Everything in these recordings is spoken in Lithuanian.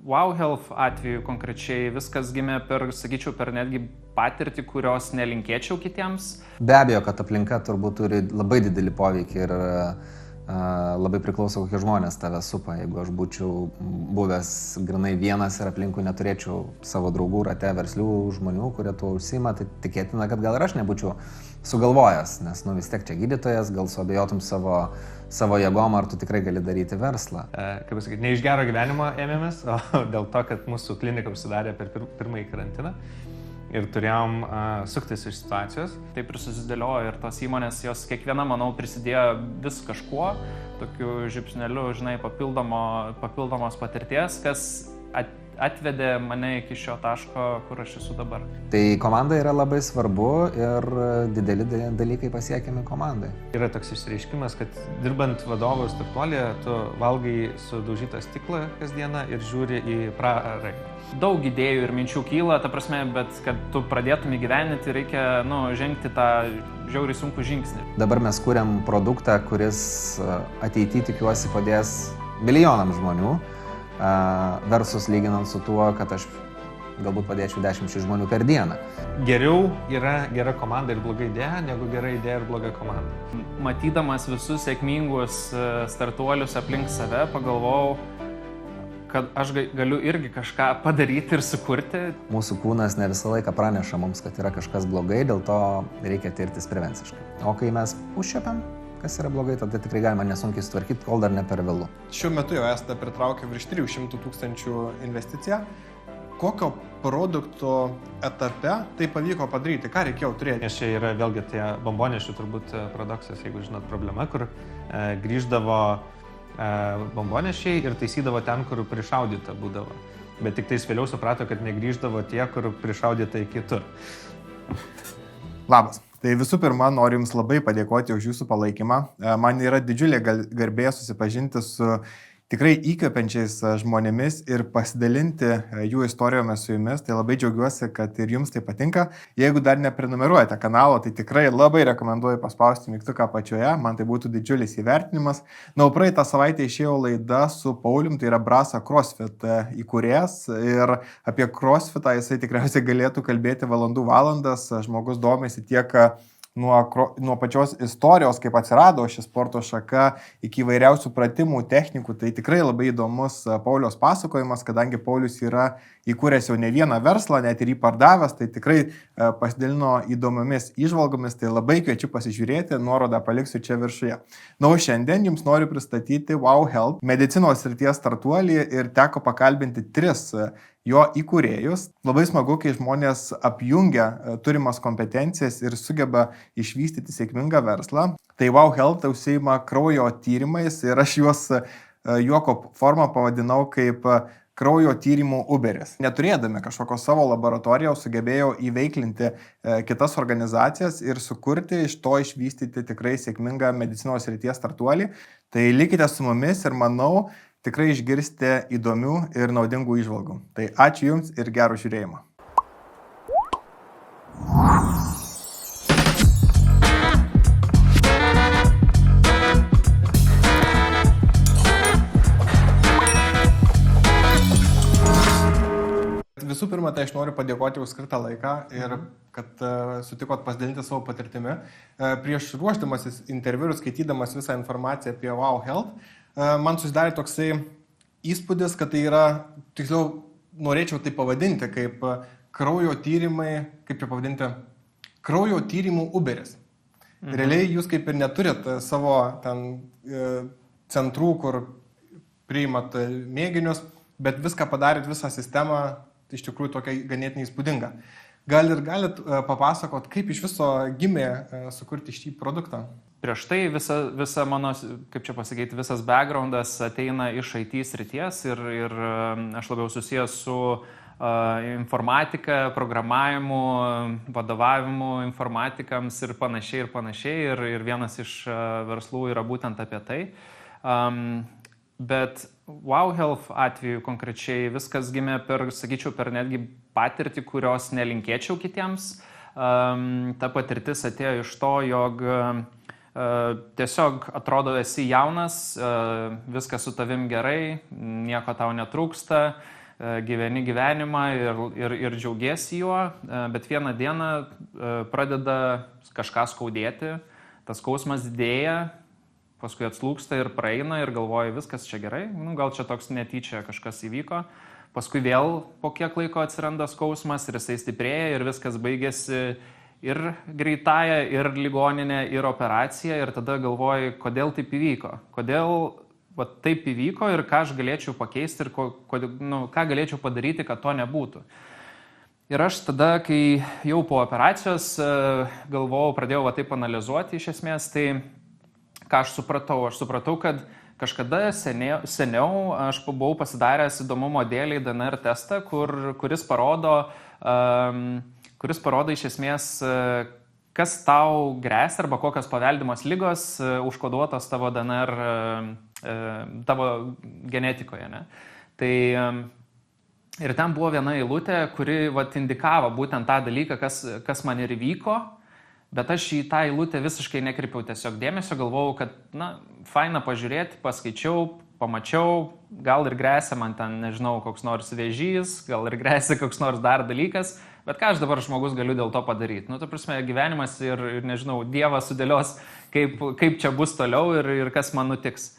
Wow Health atveju konkrečiai viskas gimė sakyčiau, per netgi patirtį, kurios nelinkėčiau kitiems. Be abejo, kad aplinka turbūt turi labai didelį poveikį ir labai priklauso, kokie žmonės tave supa. Jeigu aš būčiau buvęs grinai vienas ir aplinkui neturėčiau savo draugų rate verslių žmonių, kurie tuo užsiima, tai tikėtina, kad gal ir aš nebūčiau sugalvojęs, nes vis tiek čia gydytojas, gal suabejotum savo jėgom, ar tu tikrai gali daryti verslą. Kaip pasakyti, ne iš gero gyvenimo ėmėmės, o dėl to, kad mūsų klinika užsidarė per pirmąjį karantiną. Ir turėjom suktis iš situacijos. Taip ir susidėliojo ir tos įmonės, jos kiekviena, manau, prisidėjo vis kažkuo, tokiu žipsneliu, žinai, papildomos patirties, kas atvedė mane iki šio taško, kur aš esu dabar. Tai komanda yra labai svarbu ir dideli dalykai pasiekiami komandai. Yra toks išsireiškimas, kad dirbant vadovo startuolyje, tu valgai sudaužytą stiklą kasdieną ir žiūri į prarają. Daug idėjų ir minčių kyla, ta prasme, bet kad tu pradėtum įgyvendinti, reikia, žengti tą žiauriai sunkų žingsnį. Dabar mes kuriam produktą, kuris ateityje tikiuosi padės milijonam žmonių, versus lyginant su tuo, kad aš galbūt padėčiau 10 žmonių per dieną. Geriau yra gera komanda ir bloga idėja, negu gera idėja ir bloga komanda. Matydamas visus sėkmingus startuolius aplink save, pagalvojau, kad aš galiu irgi kažką padaryti ir sukurti. Mūsų kūnas ne visą laiką praneša mums, kad yra kažkas blogai, dėl to reikia tirtis prevenciškai. O kai mes užčiuopiam, kas yra blogai, tada tikrai galima nesunkiai sutvarkyti, kol dar ne per vėlu. Šiuo metu jau esate pritraukę virš 300 000 investiciją. Kokio produkto etape tai pavyko padaryti? Ką reikėjo turėti? Nes čia yra vėlgi tie bombonešių turbūt paradoksas, jeigu žinot problema, kur grįždavo bombonešiai ir taisydavo ten, kur prišaudyta būdavo. Bet tik tais vėliau suprato, kad negrįždavo tie, kur prišaudyta į kitur. Labas. Tai visų pirma, noriu Jums labai padėkoti už Jūsų palaikymą. Man yra didžiulė garbė susipažinti su tikrai įkvepiančiais žmonėmis ir pasidalinti jų istorijomis su Jumis. Tai labai džiaugiuosi, kad ir Jums tai patinka. Jeigu dar neprenumeruojate kanalo, tai tikrai labai rekomenduoju paspausti mygtuką apačioje. Man tai būtų didžiulis įvertinimas. Na, praeitą savaitę išėjo laida su Paulium, tai yra Brasa CrossFit įkūrėjas. Ir apie CrossFitą jisai tikriausiai galėtų kalbėti valandas. Žmogus domisi tiek nuo pačios istorijos, kaip atsirado ši sporto šaka, iki įvairiausių pratimų, technikų. Tai tikrai labai įdomus Pauliaus pasakojimas, kadangi Paulius yra įkūręs jau ne vieną verslą, net ir jį pardavęs, tai tikrai pasidalino įdomiomis įžvalgomis, tai labai kviečiu pasižiūrėti, nuorodą paliksiu čia viršuje. Na, o šiandien Jums noriu pristatyti Wow Health, medicinos srities startuolį, ir teko pakalbinti 3 jo įkūrėjus. Labai smagu, kai žmonės apjungia turimas kompetencijas ir sugeba išvystyti sėkmingą verslą. Tai Wow Health užsiima kraujo tyrimais ir aš juos juoko formą pavadinau kaip kraujo tyrimų Uberis. Neturėdami kažkokio savo laboratorijos sugebėjau įveiklinti kitas organizacijas ir sukurti iš to išvystyti tikrai sėkmingą medicinos srities startuolį. Tai likite su mumis ir manau, tikrai išgirsite įdomių ir naudingų įžvalgų. Tai ačiū Jums ir gero žiūrėjimo. Visų pirma, tai aš noriu padėkoti už skirtą laiką ir kad sutikot pasidalinti savo patirtimi. Prieš ruošdamasis interviu ir skaitydamas visą informaciją apie Wow Health, man susidarė toksai įspūdis, kad tai yra, tiksliau, norėčiau tai pavadinti kaip kraujo tyrimai, kaip čia pavadinti, kraujo tyrimų Uberis. Realiai jūs kaip ir neturit savo ten centrų, kur priimat mėginius, bet viską padarėt, visą sistemą, tai iš tikrųjų tokia ganėtinai įspūdinga. Gal ir galit papasakot, kaip iš viso gimė sukurti šį produktą? Prieš tai visa mano, kaip čia pasakyti, visas backgroundas ateina iš IT srities ir aš labiau susijęs su informatika, programavimu, vadovavimu informatikams ir panašiai. Ir vienas iš verslų yra būtent apie tai. Bet Wow Health atveju konkrečiai viskas gimė sakyčiau, per netgi patirtį, kurios nelinkėčiau kitiems. Ta patirtis atėjo iš to, jog tiesiog atrodo esi jaunas, viskas su tavim gerai, nieko tau netrūksta, gyveni gyvenimą ir džiaugiesi juo, bet vieną dieną pradeda kažką skaudėti, tas skausmas didėja, paskui atslūksta ir praeina ir galvoji, viskas čia gerai, gal čia toks netyčia kažkas įvyko, paskui vėl po kiek laiko atsiranda skausmas ir jisai stiprėja ir viskas baigėsi ir greitąją, ir ligoninę, ir operaciją ir tada galvoji, kodėl taip įvyko, kodėl taip įvyko ir ką aš galėčiau pakeisti ir ką galėčiau padaryti, kad to nebūtų. Ir aš tada, kai jau po operacijos pradėjau taip analizuoti iš esmės, tai ką aš supratau, kad kažkada seniau aš buvau pasidaręs įdomumo dėliai DNR testą, kuris parodo iš esmės, kas tau gresia arba kokios paveldimos ligos užkoduotos tavo DNR, tavo genetikoje. Ne? Tai ir ten buvo viena eilutė, kuri indikavo būtent tą dalyką, kas man ir įvyko. Bet aš į tą eilutę visiškai nekreipiau tiesiog dėmesio, galvojau, kad, faina pažiūrėti, paskaičiau, pamačiau, gal ir gresia man ten, nežinau, koks nors vėžys, gal ir gresia koks nors dar dalykas, bet ką aš dabar žmogus galiu dėl to padaryti. Ta prasme, gyvenimas ir nežinau, Dievas sudėlios, kaip čia bus toliau ir kas man nutiks.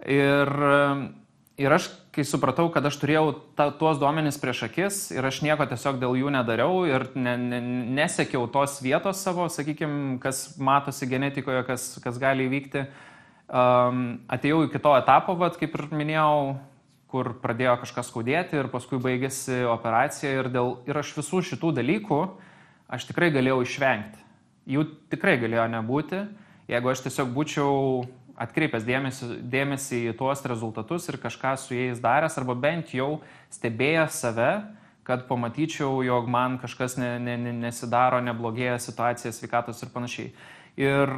Ir aš, kai supratau, kad aš turėjau tuos duomenis prieš akis ir aš nieko tiesiog dėl jų nedariau ir nesekiau tos vietos savo, sakykime, kas matosi genetikoje, kas gali įvykti, atėjau iki to etapo, kaip ir minėjau, kur pradėjo kažkas skaudėti ir paskui baigėsi operacija ir aš visų šitų dalykų aš tikrai galėjau išvengti. Jų tikrai galėjo nebūti, jeigu aš tiesiog būčiau atkreipęs dėmesį į tuos rezultatus ir kažką su jais daręs, arba bent jau stebėjęs save, kad pamatyčiau, jog man kažkas nesidaro, neblogėja situacija, sveikatos ir panašiai. Ir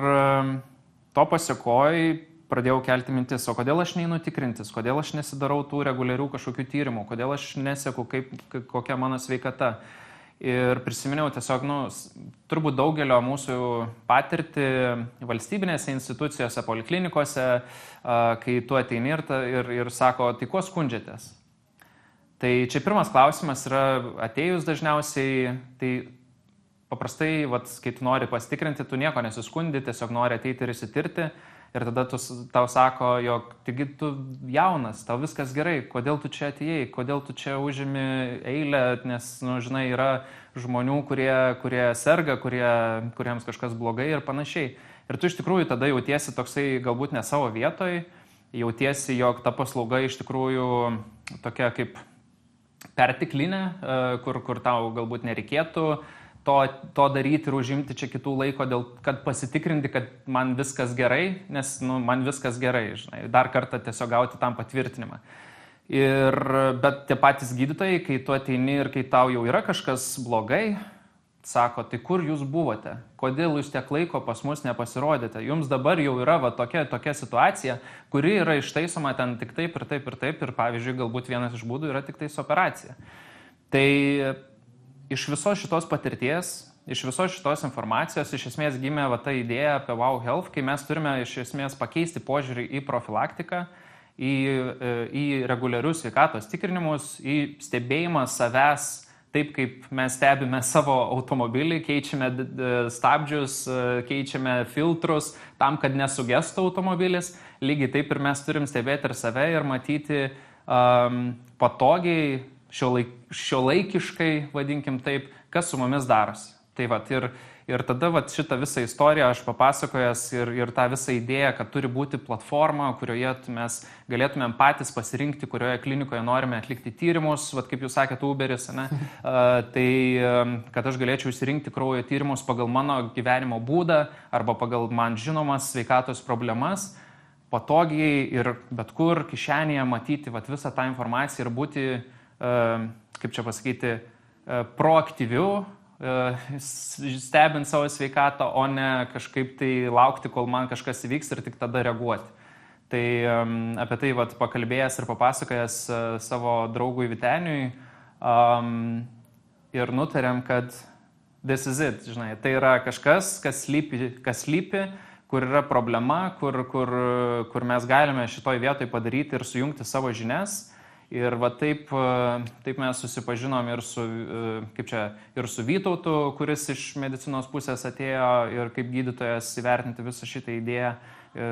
to pasekoj pradėjau kelti mintis, o kodėl aš neinu tikrintis, kodėl aš nesidarau tų reguliarių kažkokių tyrimų, kodėl aš neseku, kokia mano sveikata. Ir prisiminiau tiesiog, turbūt daugelio mūsų patirtį valstybinėse institucijose, poliklinikose, kai tu ateini ir sako, tai kuo skundžiatės? Tai čia pirmas klausimas yra atėjus dažniausiai, tai paprastai, kai tu nori pasitikrinti, tu nieko nesiskundi, tiesiog nori ateiti ir įsitirti. Ir tada tau sako, jog taigi tu jaunas, tau viskas gerai, kodėl tu čia atėjai, kodėl tu čia užimi eilę, nes, žinai, yra žmonių, kurie serga, kuriems kažkas blogai ir panašiai. Ir tu iš tikrųjų tada jautiesi toksai galbūt ne savo vietoj, jautiesi, jog ta paslauga iš tikrųjų tokia kaip perteklinė, kur tau galbūt nereikėtų to daryti ir užimti čia kitų laiko, kad pasitikrinti, kad man viskas gerai, nes man viskas gerai, žinai, dar kartą tiesiog gauti tam patvirtinimą. Bet tie patys gydytojai, kai tu ateini ir kai tau jau yra kažkas blogai, sako, tai kur jūs buvote, kodėl jūs tiek laiko pas mus nepasirodėte, jums dabar jau yra tokia situacija, kuri yra ištaisoma ten tik taip ir taip ir taip ir pavyzdžiui, galbūt vienas iš būdų yra tik tais operacija. Tai iš visos šitos patirties, iš visos šitos informacijos iš esmės gimė ta idėja apie Wow Health, kai mes turime iš esmės pakeisti požiūrį į profilaktiką, į reguliarius sveikatos tikrinimus, į stebėjimą savęs, taip kaip mes stebime savo automobilį, keičiame stabdžius, keičiame filtrus tam, kad nesugestų automobilis. Lygiai taip ir mes turim stebėti ir save ir matyti patogiai, šiuolaikiškai, vadinkim taip, kas su mumis darosi. Tai ir tada šitą visą istoriją aš papasakojęs ir tą visą idėją, kad turi būti platforma, kurioje mes galėtumėm patys pasirinkti, kurioje klinikoje norime atlikti tyrimus, kaip jūs sakėte, Uberis, ne? Tai kad aš galėčiau išsirinkti kraujo tyrimus pagal mano gyvenimo būdą arba pagal man žinomas sveikatos problemas, patogiai ir bet kur kišenėje matyti visą tą informaciją ir būti kaip čia pasakyti, proaktyviu, stebint savo sveikatą, o ne kažkaip tai laukti, kol man kažkas įvyks ir tik tada reaguoti. Tai apie tai pakalbėjęs ir papasakojęs savo draugui Viteniui ir nutarėm, kad this is it, žinai, tai yra kažkas, kas slypi, kur yra problema, kur mes galime šitoj vietoj padaryti ir sujungti savo žinias Ir va taip mes susipažinom ir su Vytautu, kuris iš medicinos pusės atėjo ir kaip gydytojas įvertinti visą šitą idėją,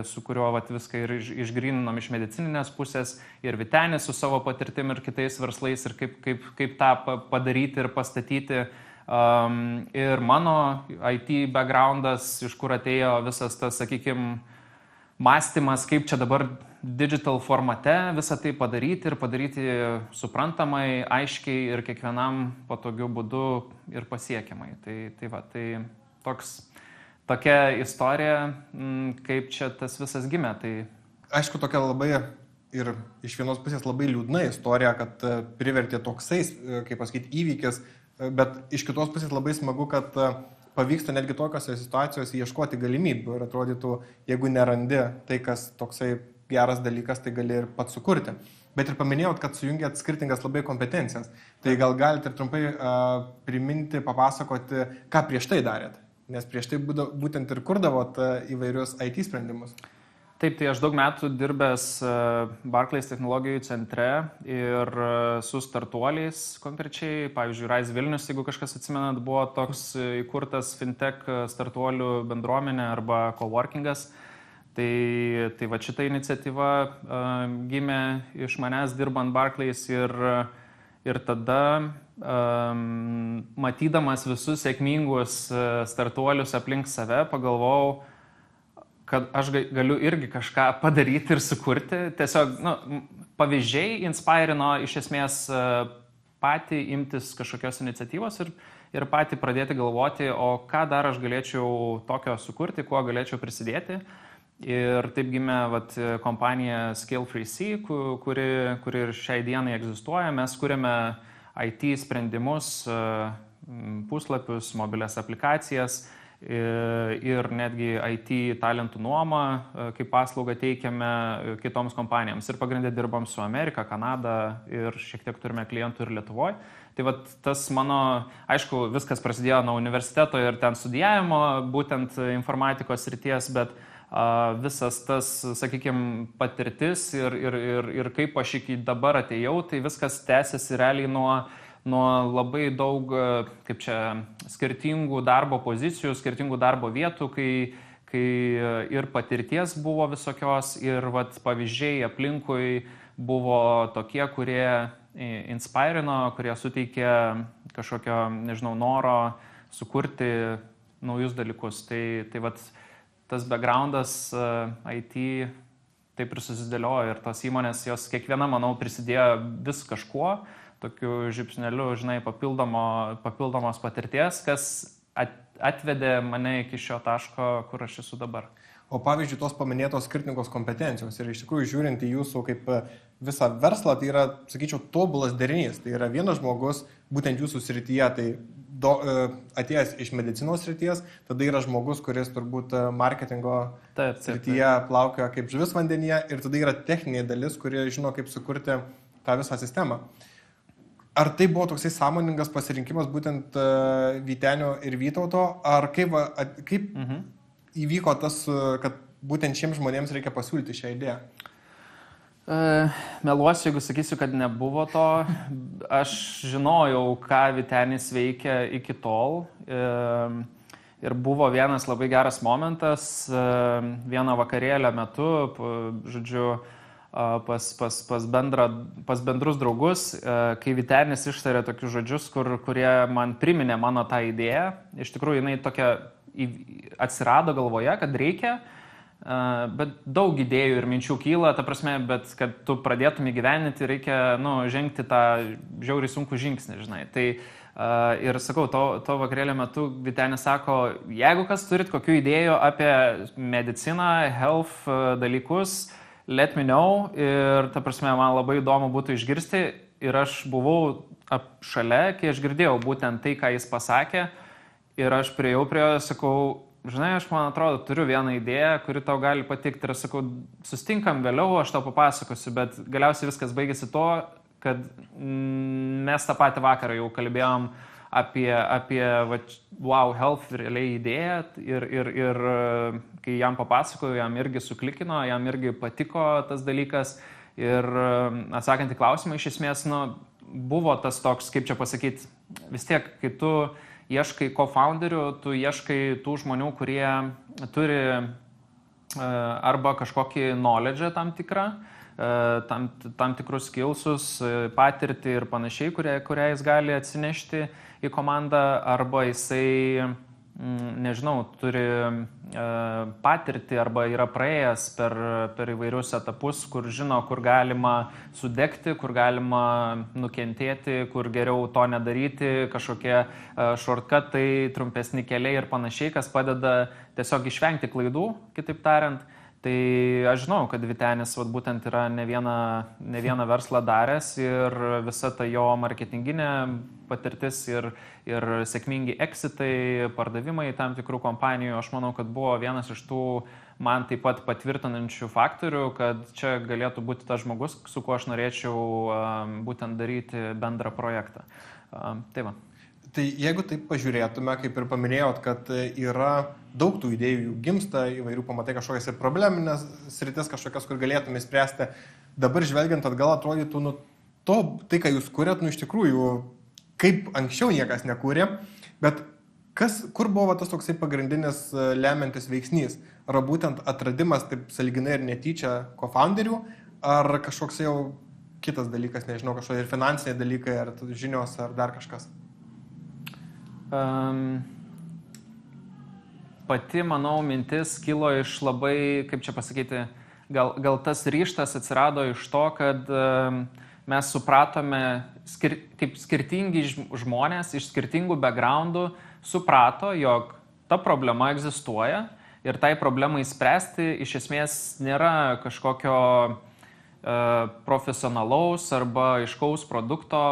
su kuriuo viską ir išgryninom iš medicininės pusės, ir Vytenis su savo patirtim ir kitais verslais, ir kaip tą padaryti ir pastatyti. Ir mano IT backgroundas, iš kur atėjo visas tas, sakykime, mąstymas, kaip čia dabar digital formate visą tai padaryti ir padaryti suprantamai, aiškiai ir kiekvienam patogiu būdu ir pasiekiamai. Tai tokia istorija, kaip čia tas visas gimė. Tai... Aišku, tokia labai ir iš vienos pusės labai liūdna istorija, kad privertė toksais, kaip pasakyti, įvykis, bet iš kitos pusės labai smagu, kad pavyksta netgi tokiose situacijose ieškoti galimybių ir atrodytų, jeigu nerandi tai, kas toksai geras dalykas, tai gali ir pats sukurti. Bet ir paminėjot, kad sujungėt skirtingas labai kompetencijas. Tai gal galite ir trumpai priminti, papasakoti, ką prieš tai darėt? Nes prieš tai būtent ir kurdavot įvairius IT sprendimus. Taip, tai aš daug metų dirbęs Barclays technologijų centre ir su startuoliais konkrečiai. Pavyzdžiui, Rise Vilnius, jeigu kažkas atsimenat, buvo toks įkurtas fintech startuolių bendruomenė arba coworkingas. Tai va šita iniciatyva gimė iš manęs dirbant Barclays ir tada matydamas visus sėkmingus startuolius aplink save pagalvojau, kad aš galiu irgi kažką padaryti ir sukurti. Tiesiog pavyzdžiai inspirino iš esmės patį imtis kažkokios iniciatyvos ir patį pradėti galvoti, o ką dar aš galėčiau tokio sukurti, kuo galėčiau prisidėti. Ir taip gimė kompanija Scale3C, kuri ir šiai dienai egzistuoja. Mes kuriame IT sprendimus, puslapius, mobilias aplikacijas ir netgi IT talentų nuomą kaip paslaugą teikiame kitoms kompanijoms. Ir pagrindė dirbam su Amerika, Kanada ir šiek tiek turime klientų ir Lietuvoje. Tai tas mano, aišku, viskas prasidėjo nuo universiteto ir ten studijavimo, būtent informatikos srities, bet visas tas, sakykime, patirtis ir kaip aš iki dabar atėjau, tai viskas tęsiasi realiai nuo labai daug, kaip čia, skirtingų darbo pozicijų, skirtingų darbo vietų, kai ir patirties buvo visokios ir pavyzdžiai aplinkui buvo tokie, kurie inspirino, kurie suteikė kažkokio, nežinau, noro sukurti naujus dalykus. Tai tas backgroundas IT taip ir susidėliojo ir tos įmonės, jos kiekviena, manau, prisidėjo vis kažkuo, tokiu žipsneliu, žinai, papildomos patirties, kas atvedė mane iki šio taško, kur aš esu dabar. O pavyzdžiui, tos paminėtos skirtingos kompetencijos ir iš tikrųjų žiūrint į jūsų kaip visą verslą, tai yra, sakyčiau, tobulas derinys. Tai yra vienas žmogus, būtent jūsų srityje, tai atėjęs iš medicinos srities, tada yra žmogus, kuris turbūt marketingo srityje plaukioja kaip žuvis vandenyje ir tada yra techninė dalis, kurie žino, kaip sukurti tą visą sistemą. Ar tai buvo toksai sąmoningas pasirinkimas būtent Vytenio ir Vytauto, ar kaip įvyko tas, kad būtent šiems žmonėms reikia pasiūlyti šią idėją? Meluosiu, jeigu sakysiu, kad nebuvo to. Aš žinojau, ką Vytenis veikia iki tol. Ir buvo vienas labai geras momentas, vieno vakarėlio metu, žodžiu, pas bendrus draugus, kai Vytenis ištarė tokius žodžius, kurie man priminė mano tą idėją. Iš tikrųjų, jinai tokia atsirado galvoje, kad reikia, bet daug idėjų ir minčių kyla, ta prasme, bet kad tu pradėtum įgyveninti, reikia, žengti tą žiauriai sunkų žingsnį, žinai. Tai ir sakau, to vakarėlio metu Vytenis sako, jeigu kas turit kokių idėjų apie mediciną, health dalykus, let me know. Ir ta prasme, man labai įdomu būtų išgirsti ir aš buvau šalia, kai aš girdėjau būtent tai, ką jis pasakė. Ir aš priejau prie jo, sakau, žinai, aš man atrodo turiu vieną idėją, kuri tau gali patikti. Ir sakau, sustinkam vėliau, aš tau papasakosiu, bet galiausiai viskas baigėsi to, kad mes tą patį vakarą jau kalbėjom apie Wow Health realiai idėją ir kai jam papasakoju, jam irgi suklikino, jam irgi patiko tas dalykas Ir atsakant į klausimą, iš esmės, buvo tas toks, kaip čia pasakyti, vis tiek, kai tu ieškai co-founderių, tu ieškai tų žmonių, kurie turi arba kažkokį knowledge tam tikrą, tam tikrus skillsus, patirtį ir panašiai, kurią jis gali atsinešti į komandą, arba jisai, nežinau, turi patirtį arba yra praėjęs per įvairius etapus, kur žino, kur galima sudegti, kur galima nukentėti, kur geriau to nedaryti, kažkokie shortcutai, trumpesni keliai ir panašiai, kas padeda tiesiog išvengti klaidų, kitaip tariant. Tai aš žinau, kad Vytenis būtent yra ne vieną verslą daręs ir visa ta jo marketinginė patirtis ir sėkmingi exitai, pardavimai tam tikrų kompanijų, aš manau, kad buvo vienas iš tų man taip pat patvirtinančių faktorių, kad čia galėtų būti tas žmogus, su kuo aš norėčiau būtent daryti bendrą projektą. Tai va. Tai jeigu taip pažiūrėtume, kaip ir paminėjot, kad yra daug tų idėjų, jų gimsta, įvairių pamatai kažkokias ir probleminės sritis, kažkokias, kur galėtume spręsti, dabar žvelgiant atgal atrodytų, tai, ką jūs kuriat, iš tikrųjų, kaip anksčiau niekas nekūrė, bet kur buvo tas toksai pagrindinis lemiantis veiksnys? Ar būtent atradimas taip sąlyginai ir netyčia co-founderių, ar kažkoks jau kitas dalykas, nežinau, kažkokie ir finansiniai dalykai, ar žinios, ar dar kažkas? Pati, manau, mintis kilo iš labai, kaip čia pasakyti, gal tas ryžtas atsirado iš to, kad mes supratome, kaip skirtingi žmonės iš skirtingų backgroundų suprato, jog ta problema egzistuoja ir tai problemai spręsti iš esmės nėra kažkokio profesionalaus arba aiškaus produkto,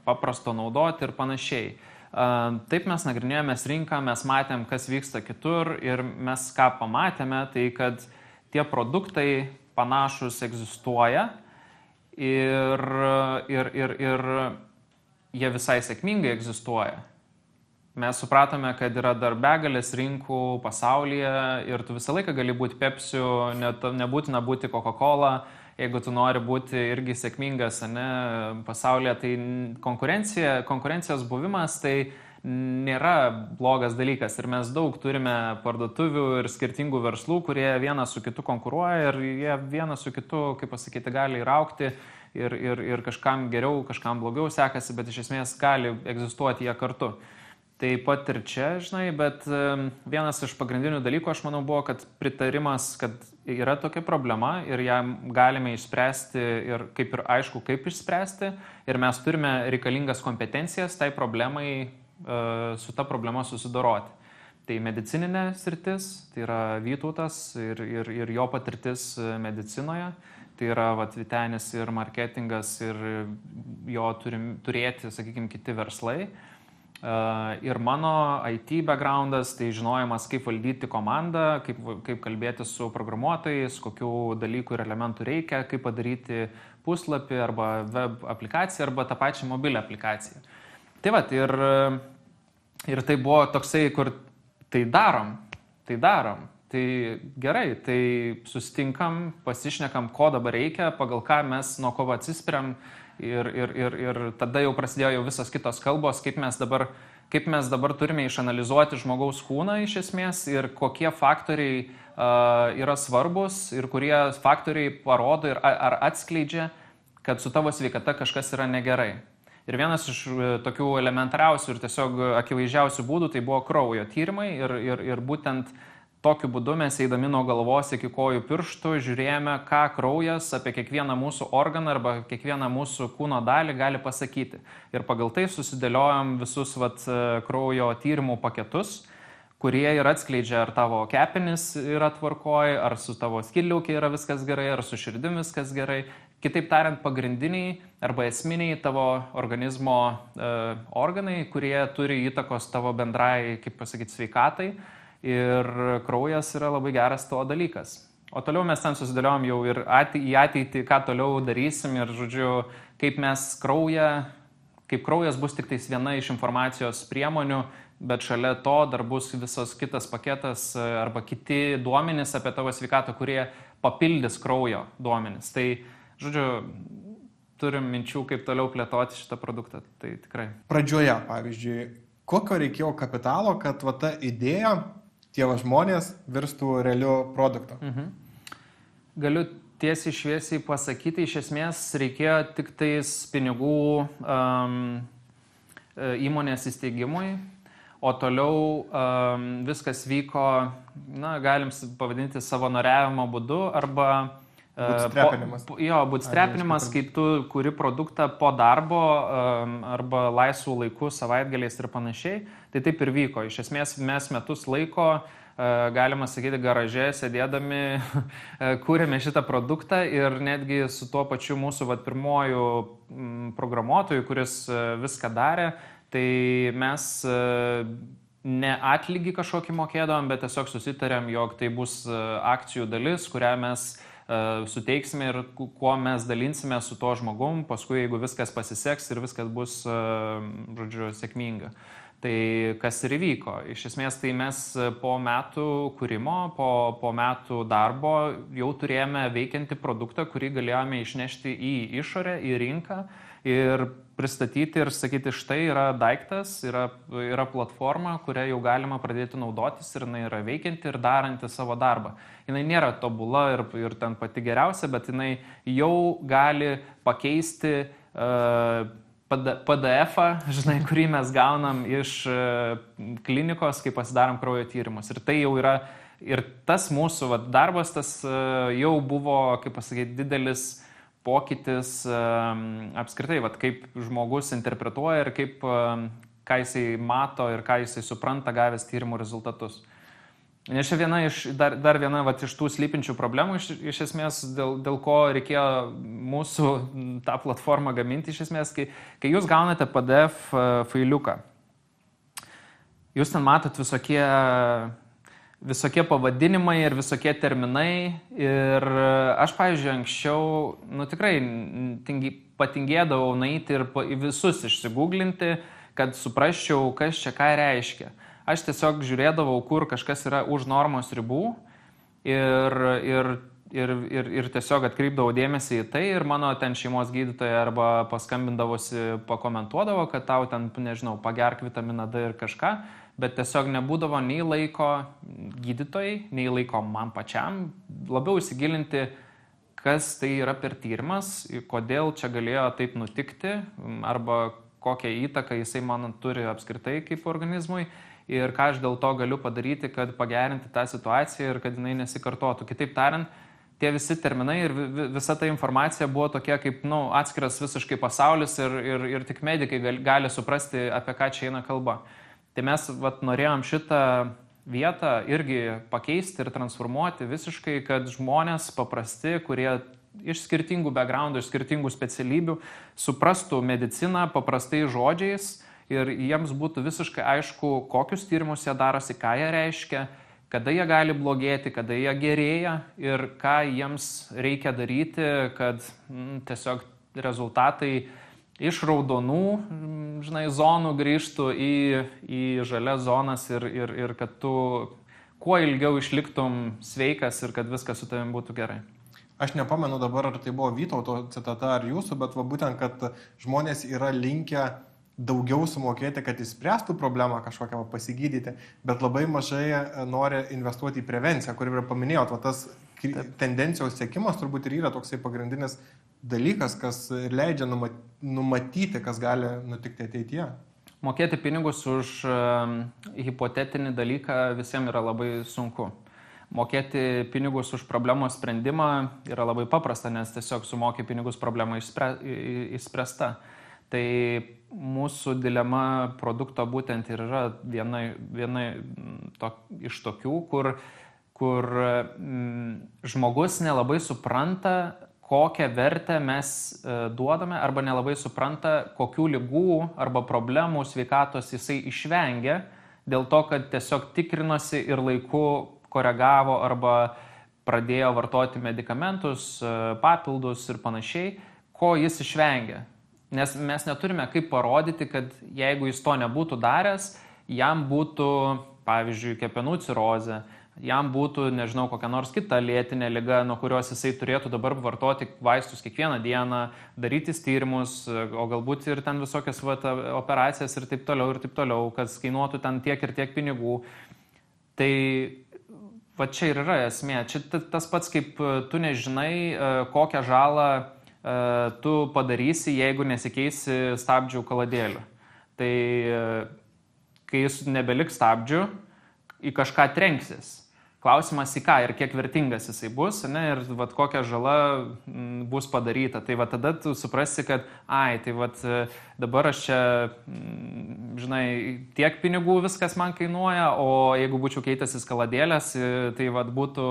paprasto naudoti ir panašiai. Taip mes nagrinėjomės rinką, mes matėm, kas vyksta kitur ir mes ką pamatėme, tai kad tie produktai panašus egzistuoja ir jie visai sėkmingai egzistuoja. Mes supratome, kad yra dar begalės rinkų pasaulyje ir tu visą laiką gali būti Pepsiu, nebūtina būti Coca-Cola. Jeigu tu nori būti irgi sėkmingas pasaulyje, tai konkurencijos buvimas tai nėra blogas dalykas. Ir mes daug turime parduotuvių ir skirtingų verslų, kurie vienas su kitu konkuruoja ir jie vienas su kitu, kaip pasakyti, gali ir augti ir kažkam geriau, kažkam blogiau sekasi, bet iš esmės gali egzistuoti jie kartu. Taip pat ir čia, žinai, bet vienas iš pagrindinių dalykų, aš manau, buvo, kad pritarimas, kad yra tokia problema ir ją galime išspręsti ir kaip ir aišku, kaip išspręsti. Ir mes turime reikalingas kompetencijas tai problemai, su ta problema susidoroti. Tai medicininė sritis, tai yra Vytautas ir jo patirtis medicinoje. Tai yra Vytenis ir marketingas ir jo turėti, sakykime, kiti verslai. Ir mano IT backgroundas, tai žinojimas, kaip valdyti komandą, kaip kalbėti su programuotojais, kokių dalykų ir elementų reikia, kaip padaryti puslapį arba web aplikaciją arba tą pačią mobilią aplikaciją. Tai va, ir tai buvo toksai, kur tai darom. Tai gerai, tai susitinkam, pasišnekam, ko dabar reikia, pagal ką mes nuo ko atsispiriam. Ir tada jau prasidėjo jau visos kitos kalbos, kaip mes dabar turime išanalizuoti žmogaus kūną iš esmės ir kokie faktoriai yra svarbus ir kurie faktoriai parodo ir ar atskleidžia, kad su tavo sveikata kažkas yra negerai. Ir vienas iš tokių elementariausių ir tiesiog akivaizdžiausių būdų tai buvo kraujo tyrimai ir būtent tokiu būdu mes eidami nuo galvos iki kojų pirštų žiūrėjome, ką kraujas apie kiekvieną mūsų organą arba kiekvieną mūsų kūno dalį gali pasakyti. Ir pagal tai susidėliojom visus kraujo tyrimų paketus, kurie ir atskleidžia, ar tavo kepenis yra tvarkoj, ar su tavo skydliaukė yra viskas gerai, ar su širdim viskas gerai. Kitaip tariant, pagrindiniai arba esminiai tavo organizmo organai, kurie turi įtakos tavo bendrai, kaip pasakyti, sveikatai. Ir kraujas yra labai geras to dalykas. O toliau mes ten susidėliojom jau ir į ateitį, ką toliau darysim ir, žodžiu, kaip kraujas bus tik tais viena iš informacijos priemonių, bet šalia to dar bus visas kitas paketas arba kiti duomenys apie tavo sveikatą, kurie papildys kraujo duomenys. Tai, žodžiu, turim minčių, kaip toliau plėtoti šitą produktą, tai tikrai. Pradžioje, pavyzdžiui, kokio reikėjo kapitalo, kad va ta idėja, tie žmonės virstų realiu produktu? Galiu tiesiai šviesiai pasakyti, iš esmės reikėjo tik tais pinigų įmonės įsteigimui, o toliau viskas vyko, galim pavadinti savanoriavimo būdu arba bootstrapinimas. Bootstrapinimas, kai tu kuri produktą po darbo arba laisvų laikų, savaitgaliais ir panašiai. Tai taip ir vyko. Iš esmės mes metus laiko, galima sakyti, garaže sėdėdami kūrėme šitą produktą ir netgi su tuo pačiu mūsų pirmuoju programuotoju, kuris viską darė, tai mes ne atlygį kažkokį mokėdavom, bet tiesiog susitarėm, jog tai bus akcijų dalis, kurią mes suteiksime ir kuo mes dalinsime su tuo žmogum, paskui jeigu viskas pasiseks ir viskas bus, žodžiu, sėkminga. Tai kas ir įvyko. Iš esmės, tai mes po metų kūrimo, po metų darbo jau turėjome veikiantį produktą, kurį galėjome išnešti į išorę, į rinką ir pristatyti ir sakyti, štai yra daiktas, yra platforma, kurią jau galima pradėti naudotis ir jinai yra veikianti ir daranti savo darbą. Jinai nėra tobula ir ten pati geriausia, bet jinai jau gali pakeisti PDF-ą, žinai, kurį mes gaunam iš klinikos, kai pasidarom kraujo tyrimus. Ir tai jau yra, ir tas mūsų darbas, tas jau buvo, kaip pasakyti, didelis pokytis apskritai, kaip žmogus interpretuoja ir kaip, ką jisai mato ir ką jisai supranta gavęs tyrimų rezultatus. Nes čia viena dar viena iš tų slypinčių problemų, iš esmės, dėl ko reikėjo mūsų tą platformą gaminti, iš esmės, kai jūs gaunate PDF failiuką, jūs ten matot visokie pavadinimai ir visokie terminai ir aš, pavyzdžiui, anksčiau, tikrai patingėdavau nueiti ir visus išsigūglinti, kad suprasčiau, kas čia ką reiškia. Aš tiesiog žiūrėdavau, kur kažkas yra už normos ribų ir tiesiog atkreipdavau dėmesį į tai ir mano ten šeimos gydytoja arba paskambindavosi, pakomentuodavo, kad tau ten, nežinau, pagerk vitaminą D ir kažką, bet tiesiog nebūdavo nei laiko gydytojai, nei laiko man pačiam labiau įsigilinti, kas tai yra per tyrimas, kodėl čia galėjo taip nutikti arba kokią įtaką jisai man turi apskritai kaip organizmui. Ir ką aš dėl to galiu padaryti, kad pagerinti tą situaciją ir kad jinai nesikartotų. Kitaip tariant, tie visi terminai ir visa ta informacija buvo tokia kaip atskiras visiškai pasaulis ir tik medikai gali suprasti, apie ką čia eina kalba. Tai mes norėjom šitą vietą irgi pakeisti ir transformuoti visiškai, kad žmonės paprasti, kurie iš skirtingų backgroundų, iš skirtingų specialybių suprastų mediciną paprastai žodžiais, ir jiems būtų visiškai aišku, kokius tyrimus jie darosi, ką jie reiškia, kada jie gali blogėti, kada jie gerėja ir ką jiems reikia daryti, kad tiesiog rezultatai iš raudonų, zonų grįžtų į žalias zonas ir kad tu kuo ilgiau išliktum sveikas ir kad viskas su tavim būtų gerai. Aš nepamenu dabar, ar tai buvo Vytauto citata ar jūsų, bet būtent, kad žmonės yra linkę daugiau sumokėti, kad įspręstų problemą kažkokią pasigydyti, bet labai mažai nori investuoti į prevenciją, kur ir paminėjot, tas tendencijos siekimas turbūt ir yra toksai pagrindinis dalykas, kas leidžia numatyti, kas gali nutikti ateityje. Mokėti pinigus už hipotetinį dalyką visiems yra labai sunku. Mokėti pinigus už problemos sprendimą yra labai paprasta, nes tiesiog sumokė pinigus problema išspręsta. Tai mūsų dilema produkto būtent ir yra viena iš tokių, kur žmogus nelabai supranta, kokią vertę mes duodame, arba nelabai supranta, kokių ligų arba problemų sveikatos jisai išvengia, dėl to, kad tiesiog tikrinosi ir laiku koregavo arba pradėjo vartoti medikamentus, papildus ir panašiai, ko jis išvengia. Nes mes neturime kaip parodyti, kad jeigu jis to nebūtų daręs, jam būtų, pavyzdžiui, kepenų cirozė, jam būtų, nežinau, kokia nors kita lėtinė liga, nuo kurios jisai turėtų dabar vartoti vaistus kiekvieną dieną, daryti tyrimus, o galbūt ir ten visokias operacijas ir taip toliau, kas kainuotų ten tiek ir tiek pinigų. Tai va čia ir yra esmė. Čia tas pats, kaip tu nežinai, kokią žalą tu padarysi, jeigu nesikeisi stabdžių kaladėlių. Tai kai jis nebeliks stabdžių, į kažką trenksis. Klausimas į ką ir kiek vertingas jisai bus, ne, ir vat, kokia žala bus padaryta. Tai va tada tu suprasi, kad tai vat, dabar aš čia, žinai, tiek pinigų viskas man kainuoja, o jeigu būčiau keitęsis kaladėlės, tai vat, būtų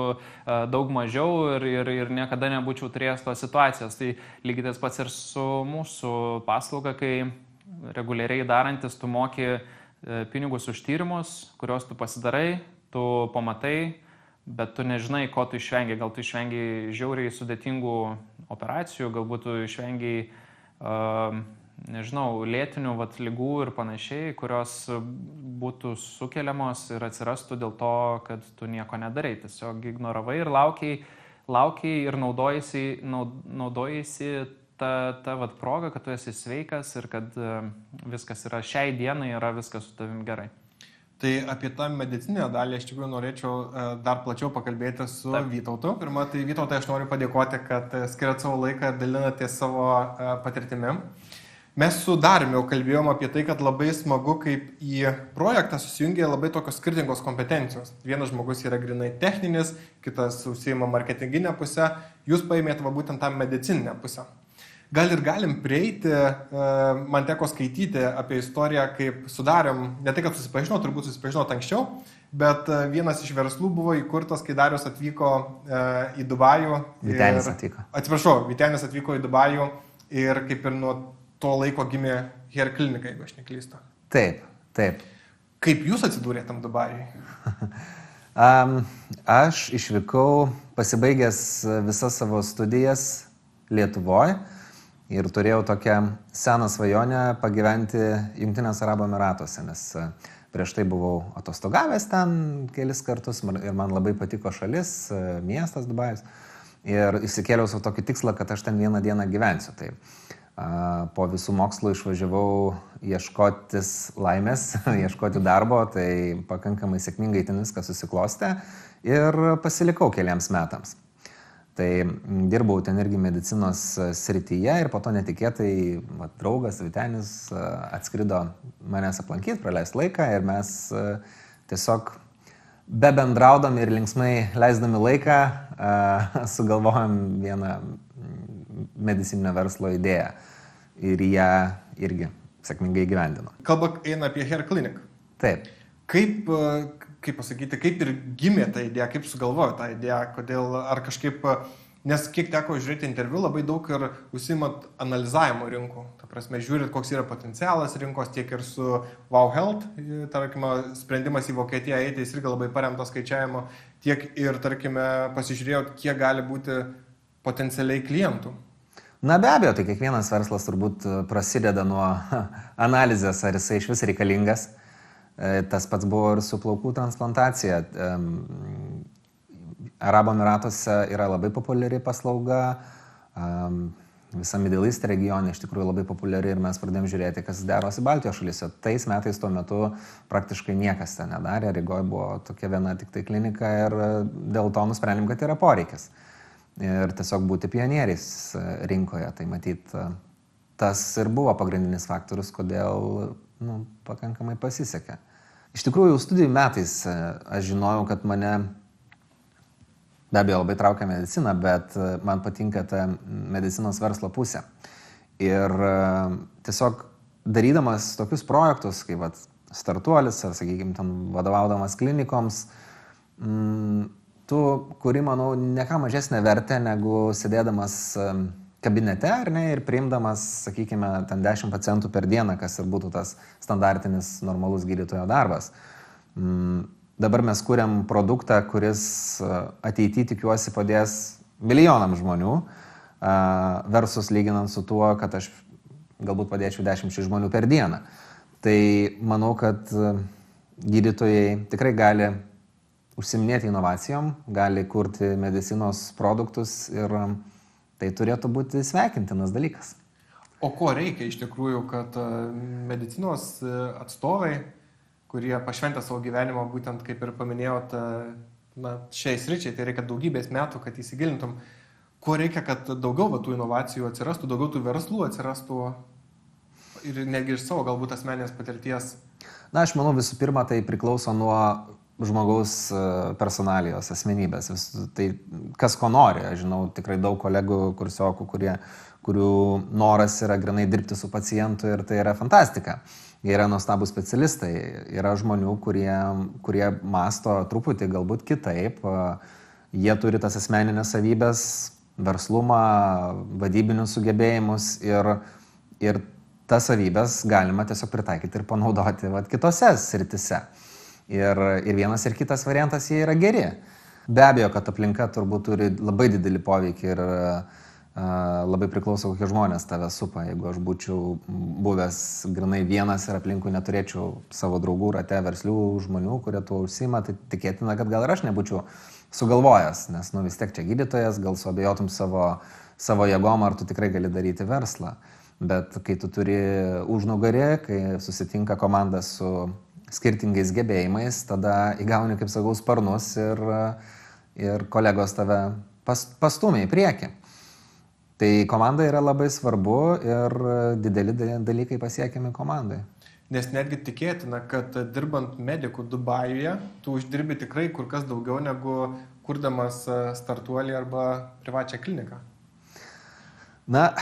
daug mažiau ir niekada nebūčiau turėjęs tos situacijos. Tai lygiai tas pats ir su mūsų paslauga, kai reguliariai darantis tu moki pinigus už tyrimus, kuriuos tu pasidarai, tu pamatai, bet tu nežinai, ko tu išvengi. Gal tu išvengi žiauriai sudėtingų operacijų, galbūt tu išvengi, nežinau, lėtinių ligų ir panašiai, kurios būtų sukeliamos ir atsirastų dėl to, kad tu nieko nedarai. Tiesiog ignoravai ir laukiai ir naudojasi ta proga, kad tu esi sveikas ir kad viskas yra šiai dienai, yra viskas su tavim gerai. Tai apie tą medicinę dalį aš tikrųjų norėčiau dar plačiau pakalbėti su Vytautu. Pirma, tai Vytautai aš noriu padėkoti, kad skiriat savo laiką ir dalinatės savo patirtimi. Mes su Dariumi jau kalbėjom apie tai, kad labai smagu, kaip į projektą susijungia labai tokios skirtingos kompetencijos. Vienas žmogus yra grinai techninis, kitas užsiima marketinginę pusę, jūs paėmėte būtent tą medicininę pusę. Gal ir galim prieiti, man teko skaityti apie istoriją, kaip su Darium, ne tai, kad turbūt susipažinot anksčiau, bet vienas iš verslų buvo įkurtas, kai Darius atvyko į Dubajų. Vytenis atvyko. Atsiprašau, Vytenis atvyko į Dubajų ir kaip ir nuo to laiko gimė Hair Clinic, jeigu aš neklystu. Taip. Kaip jūs atsidūrėte tam Dubajui? Aš išvykau pasibaigęs visas savo studijas Lietuvoje. Ir turėjau tokią seną svajonę pagyventi Jungtinės Arabų Emyratuose, nes prieš tai buvau atostogavęs ten kelis kartus ir man labai patiko šalis, miestas Dubajus. Ir išsikėliau savo tokį tikslą, kad aš ten vieną dieną gyvensiu. Tai po visų mokslų išvažiavau ieškotis laimės, ieškoti darbo, tai pakankamai sėkmingai ten viskas susiklostė ir pasilikau keliams metams. Tai dirbau ten irgi medicinos srityje ir po to netikėtai draugas Vytenis atskrido manęs aplankyti, praleisti laiką ir mes tiesiog bebendraudami ir linksmai leisdami laiką sugalvojom vieną medicininio verslo idėją ir ją irgi sėkmingai įgyvendino. Kalba eina apie Hair Clinic. Taip. Kaip pasakyti, kaip ir gimė ta idėja, kaip sugalvojo tą idėją, kodėl, ar kažkaip, nes kiek teko žiūrėti interviu, labai daug ir užsiimat analizavimo rinkų. Ta prasme, žiūrit, koks yra potencialas rinkos, tiek ir su Wow Health, tarkime, sprendimas į Vokietiją eiti, jis irgi labai paremtas skaičiavimo, tiek ir, tarkime, pasižiūrėjot, kiek gali būti potencialiai klientų. Na be abejo, tai kiekvienas verslas turbūt prasideda nuo analizės, ar jisai iš vis reikalingas. Tas pats buvo ir su plaukų transplantacija. Arabų Emyratuose yra labai populiari paslauga, visa Middle East regione iš tikrųjų labai populiari ir mes pradėjom žiūrėti, kas darosi Baltijos šalyse. Tais metais tuo metu praktiškai niekas ten nedarė, Rygoje buvo tokia viena tik tai klinika ir dėl to nusprendėm, kad yra poreikis. Ir tiesiog būti pionieriais rinkoje, tai matyt, tas ir buvo pagrindinis faktorius, kodėl pakankamai pasisekė. Iš tikrųjų, studijų metais aš žinojau, kad mane be abejo labai traukia medicina, bet man patinka ta medicinos verslo pusė. Ir tiesiog darydamas tokius projektus, kaip startuolis, ar sakykime, ten vadovaudamas klinikoms, tu kuri, manau, ne ką mažesnę vertę negu sėdėdamas kabinete, ar ne, ir priimdamas, sakykime, ten 10 pacientų per dieną, kas ir būtų tas standartinis normalus gydytojo darbas. Dabar mes kuriam produktą, kuris ateityje tikiuosi padės milijonam žmonių, versus lyginant su tuo, kad aš galbūt padėčiau 10 žmonių per dieną. Tai manau, kad gydytojai tikrai gali užsiminėti inovacijom, gali kurti medicinos produktus ir tai turėtų būti sveikintinas dalykas. O ko reikia iš tikrųjų, kad medicinos atstovai, kurie pašventė savo gyvenimą, būtent kaip ir paminėjot, šiais ryčiai, tai reikia daugybės metų, kad įsigilintum, ko reikia, kad daugiau tų inovacijų atsirastų, daugiau tų verslų atsirastų ir netgi iš savo galbūt asmeninės patirties? Na, aš manau, visų pirma, tai priklauso nuo žmogaus personalijos, asmenybės. Tai kas ko nori. Aš žinau tikrai daug kolegų, kursiokų, kurių noras yra grinai dirbti su pacientu ir tai yra fantastika. Jie yra nuostabūs specialistai. Yra žmonių, kurie masto truputį galbūt kitaip. Jie turi tas asmeninės savybės, verslumą, vadybinius sugebėjimus ir tas savybės galima tiesiog pritaikyti ir panaudoti kitose sritise. Ir vienas ir kitas variantas jie yra geri. Be abejo, kad aplinka turbūt turi labai didelį poveikį ir labai priklauso, kokie žmonės tave supa. Jeigu aš būčiau buvęs grinai vienas ir aplinkui neturėčiau savo draugų rate, verslių žmonių, kurie tuo užsiima, tai tikėtina, kad gal ir aš nebūčiau sugalvojęs, nes vis tiek čia gydytojas, gal suabejotum savo jėgom, ar tu tikrai gali daryti verslą. Bet kai tu turi užnugarį, kai susitinka komanda su skirtingais gebėjimais, tada įgauni, kaip sakau, sparnus ir kolegos tave pastumia į priekį. Tai komanda yra labai svarbu ir dideli dalykai pasiekiami komandai. Nes netgi tikėtina, kad dirbant medikų Dubajuje, tu uždirbi tikrai kur kas daugiau negu kurdamas startuolį arba privačią kliniką. Na,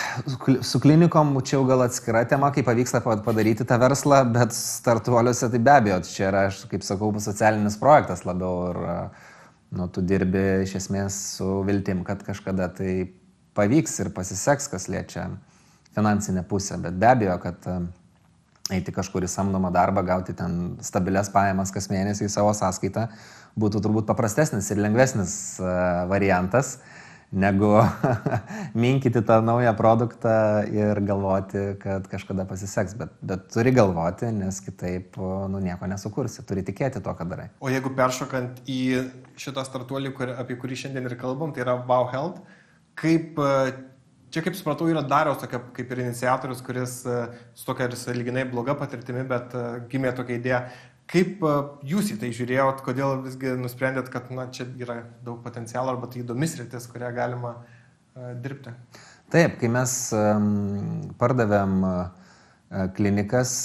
su klinikom čia gal atskira tema, kaip pavyksta padaryti tą verslą, bet startuoliuose tai be abejo, čia yra, aš kaip sakau, socialinis projektas labiau ir tu dirbi iš esmės su viltim, kad kažkada tai pavyks ir pasiseks, kas liečia finansinę pusę, bet be abejo, kad eiti kažkur į samdomą darbą, gauti ten stabilias pajamas kas mėnesį į savo sąskaitą būtų turbūt paprastesnis ir lengvesnis variantas, negu minkyti tą naują produktą ir galvoti, kad kažkada pasiseks. Bet turi galvoti, nes kitaip nieko nesukursi. Turi tikėti to, ką darai. O jeigu peršokant į šitą startuolį, apie kurį šiandien ir kalbam, tai yra Wow Health, kaip supratau, yra Dariaus tokia kaip ir iniciatorius, kuris su tokia ir sąlyginai bloga patirtimi, bet gimė tokia idėja. Kaip jūs į tai žiūrėjot, kodėl visgi nusprendėt, kad čia yra daug potencialo arba tai įdomis sritis, kurią galima dirbti? Taip, kai mes pardavėm klinikas,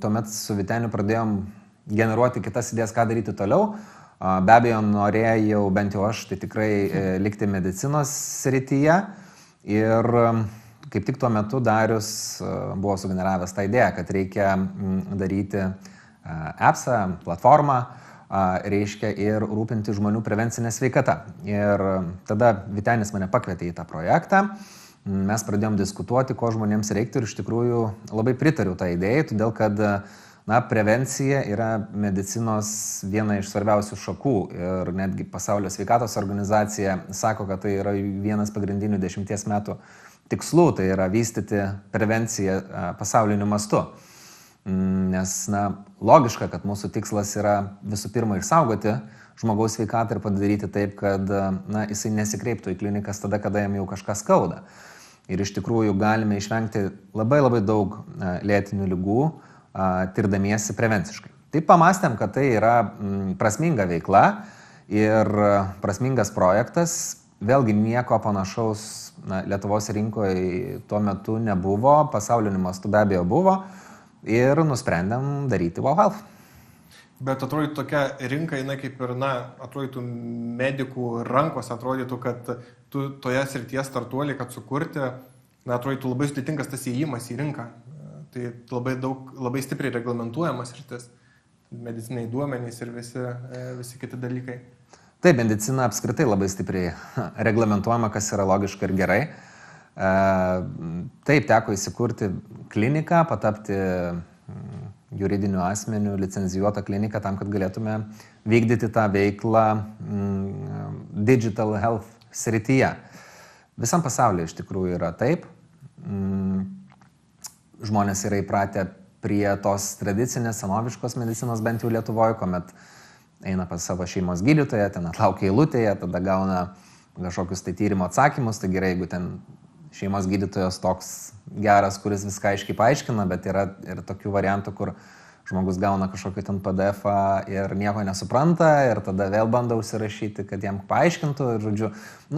tuomet su Vyteniu pradėjom generuoti kitas idėjas, ką daryti toliau. Be abejo, norėjau, bent jau aš, tai tikrai likti medicinos srityje. Ir kaip tik tuo metu Darius buvo sugeneravęs tą idėją, kad reikia daryti appsą, platformą, reiškia ir rūpinti žmonių prevencinę sveikatą. Ir tada Vytenis mane pakvietė į tą projektą, mes pradėjom diskutuoti, ko žmonėms reiktų ir iš tikrųjų labai pritariu tą idėją, todėl kad prevencija yra medicinos viena iš svarbiausių šakų ir netgi Pasaulio sveikatos organizacija sako, kad tai yra vienas pagrindinių 10 metų tikslų, tai yra vystyti prevenciją pasauliniu mastu. Nes, logiška, kad mūsų tikslas yra visų pirma išsaugoti žmogaus sveikatą ir padaryti taip, kad, jisai nesikreiptų į klinikas tada, kada jam jau kažkas skauda. Ir iš tikrųjų galime išvengti labai daug lėtinių ligų, tirdamiesi prevenciškai. Taip pamastėm, kad tai yra prasminga veikla ir prasmingas projektas. Vėlgi nieko panašaus Lietuvos rinkoje tuo metu nebuvo, pasauliniu mastu be abejo buvo. Ir nusprendėm daryti Wow Health. Bet atrodytų tokia rinka, jinai kaip ir, atrodytų medikų rankos, atrodytų, kad tu toje srityje startuolį, kad sukurti, atrodytų labai sudėtingas tas įėjimas į rinką. Tai labai stipriai reglamentuojamas sritis, mediciniai duomenys ir visi kiti dalykai. Taip, medicina apskritai labai stipriai reglamentuojama, kas yra logiška ir gerai. Taip, teko įsikurti kliniką, patapti juridiniu asmeniu, licenzijuotą kliniką tam, kad galėtume vykdyti tą veiklą digital health srityje. Visam pasaulyje iš tikrųjų yra taip. Žmonės yra įpratę prie tos tradicinės, senoviškos medicinos, bent jau Lietuvoje, kuomet eina pas savo šeimos gydytoją, ten atlaukia eilutėje, tada gauna kažkokius tai tyrimo atsakymus, tai gerai, jeigu ten šeimos gydytojas toks geras, kuris viską aiškiai paaiškina, bet yra ir tokių variantų, kur žmogus gauna kažkokį ten PDF-ą ir nieko nesupranta ir tada vėl bando užsirašyti, kad jam paaiškintų. Ir, žodžiu,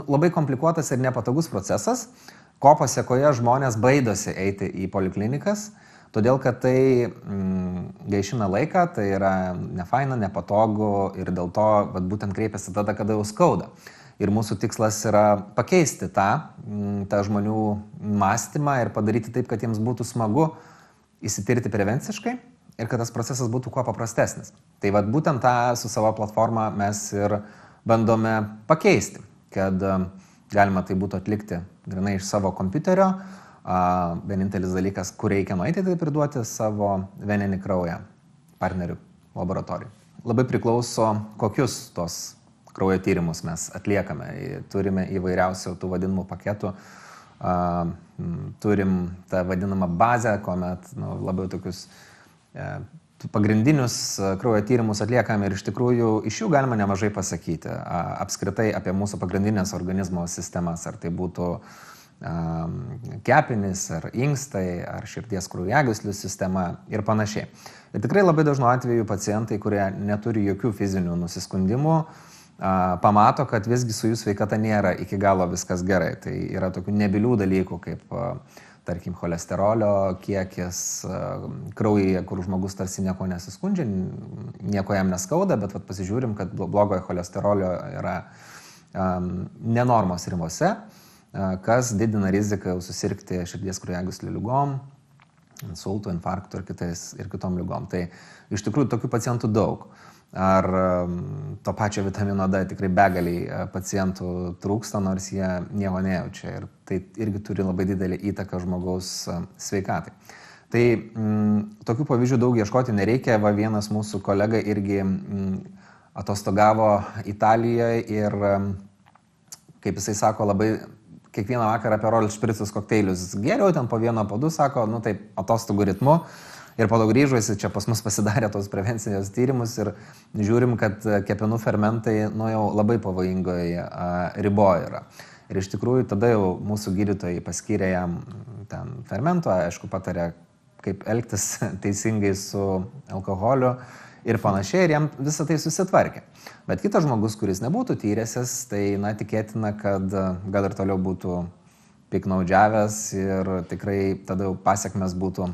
labai komplikuotas ir nepatogus procesas, ko pasiekoje žmonės baidosi eiti į poliklinikas, todėl kad tai gaišina laiką, tai yra nefaina, nepatogu ir dėl to būtent kreipiasi tada, kada jau skauda. Ir mūsų tikslas yra pakeisti tą žmonių mąstymą ir padaryti taip, kad jiems būtų smagu įsitirti prevenciškai ir kad tas procesas būtų kuo paprastesnis. Tai būtent tą su savo platforma mes ir bandome pakeisti, kad galima tai būtų atlikti grinai iš savo kompiuterio. Vienintelis dalykas, kur reikia nueiti, tai priduoti savo veninį kraują partnerių laboratorijai. Labai priklauso, kokius tos kraujo tyrimus mes atliekame. Turime įvairiausių tų vadinamų paketų. Turim tą vadinamą bazę, kuomet labiau tokius pagrindinius kraujo tyrimus atliekame ir iš tikrųjų iš jų galima nemažai pasakyti. Apskritai apie mūsų pagrindinės organizmo sistemas, ar tai būtų kepenys, ar inkstai, ar širdies kraujagyslių sistema ir panašiai. Ir tikrai labai dažnu atveju pacientai, kurie neturi jokių fizinių nusiskundimų, pamato, kad visgi su jų sveikata nėra iki galo viskas gerai. Tai yra tokių nebylių dalykų, kaip tarkim, cholesterolio kiekis kraujyje, kur žmogus tarsi nieko nesiskundžia, nieko jam neskauda, bet pasižiūrim, kad blogojo cholesterolio yra nenormos ribose, kas didina riziką susirgti širdies kraujagyslių ligom, insultų, infarktų ir kitom ligom. Tai iš tikrųjų tokių pacientų daug. Ar to pačio vitamino D tikrai begaliai pacientų trūksta, nors jie nieko nejaučia. Ir tai irgi turi labai didelį įtaką žmogaus sveikatai. Tai tokių pavyzdžių daug ieškoti nereikia. Vienas mūsų kolega irgi atostogavo Italijoje ir, kaip jisai sako, labai kiekvieną vakarą Aperol špricus kokteilius geriau, ten po vieną, po du, sako, taip, atostogų ritmu. Ir po to grįžusi čia pas mus pasidarė tos prevencinės tyrimus ir žiūrim, kad kepenų fermentai jau labai pavojingoje riboje yra. Ir iš tikrųjų tada jau mūsų gydytojai paskyrė jam ten fermentų, aišku, patarė, kaip elgtis teisingai su alkoholiu ir panašiai, ir jam visą tai susitvarkė. Bet kitas žmogus, kuris nebūtų tyręsis, tai tikėtina, kad gal ir toliau būtų piknaudžiavęs ir tikrai tada jau pasiekmes būtų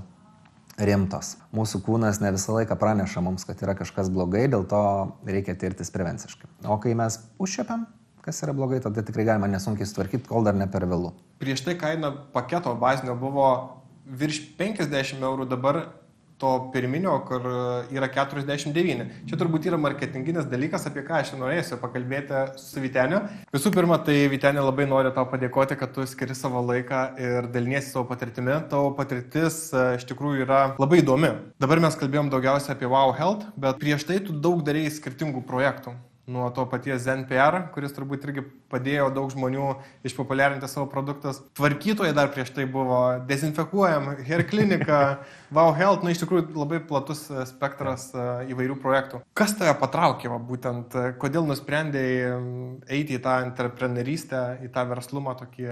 rimtos. Mūsų kūnas ne visą laiką praneša mums, kad yra kažkas blogai, dėl to reikia tirtis prevenciškai. O kai mes užčiapiam, kas yra blogai, tada tikrai galima nesunkiai sutvarkyti, kol dar ne per vėlų. Prieš tai kaina paketo bazinio buvo virš 50 eurų, dabar to pirminio, kur yra 49. Čia turbūt yra marketinginis dalykas, apie ką aš norėsiu pakalbėti su Vyteniu. Visų pirma, tai Vytenė labai noriu tau padėkoti, kad tu skiri savo laiką ir daliniesi savo patirtimi. Tavo patirtis iš tikrųjų yra labai įdomi. Dabar mes kalbėjom daugiausia apie Wow Health, bet prieš tai tu daug darėjai skirtingų projektų. Nuo to paties ZenPR, kuris turbūt irgi padėjo daug žmonių išpopuliarinti savo produktus. Tvarkytojai dar prieš tai buvo, dezinfekuojam, Hair Clinica, Wow Health, iš tikrųjų labai platus spektras įvairių projektų. Kas tave patraukė, būtent, kodėl nusprendėjai eiti į tą entrepreneurystę, į tą verslumą tokį?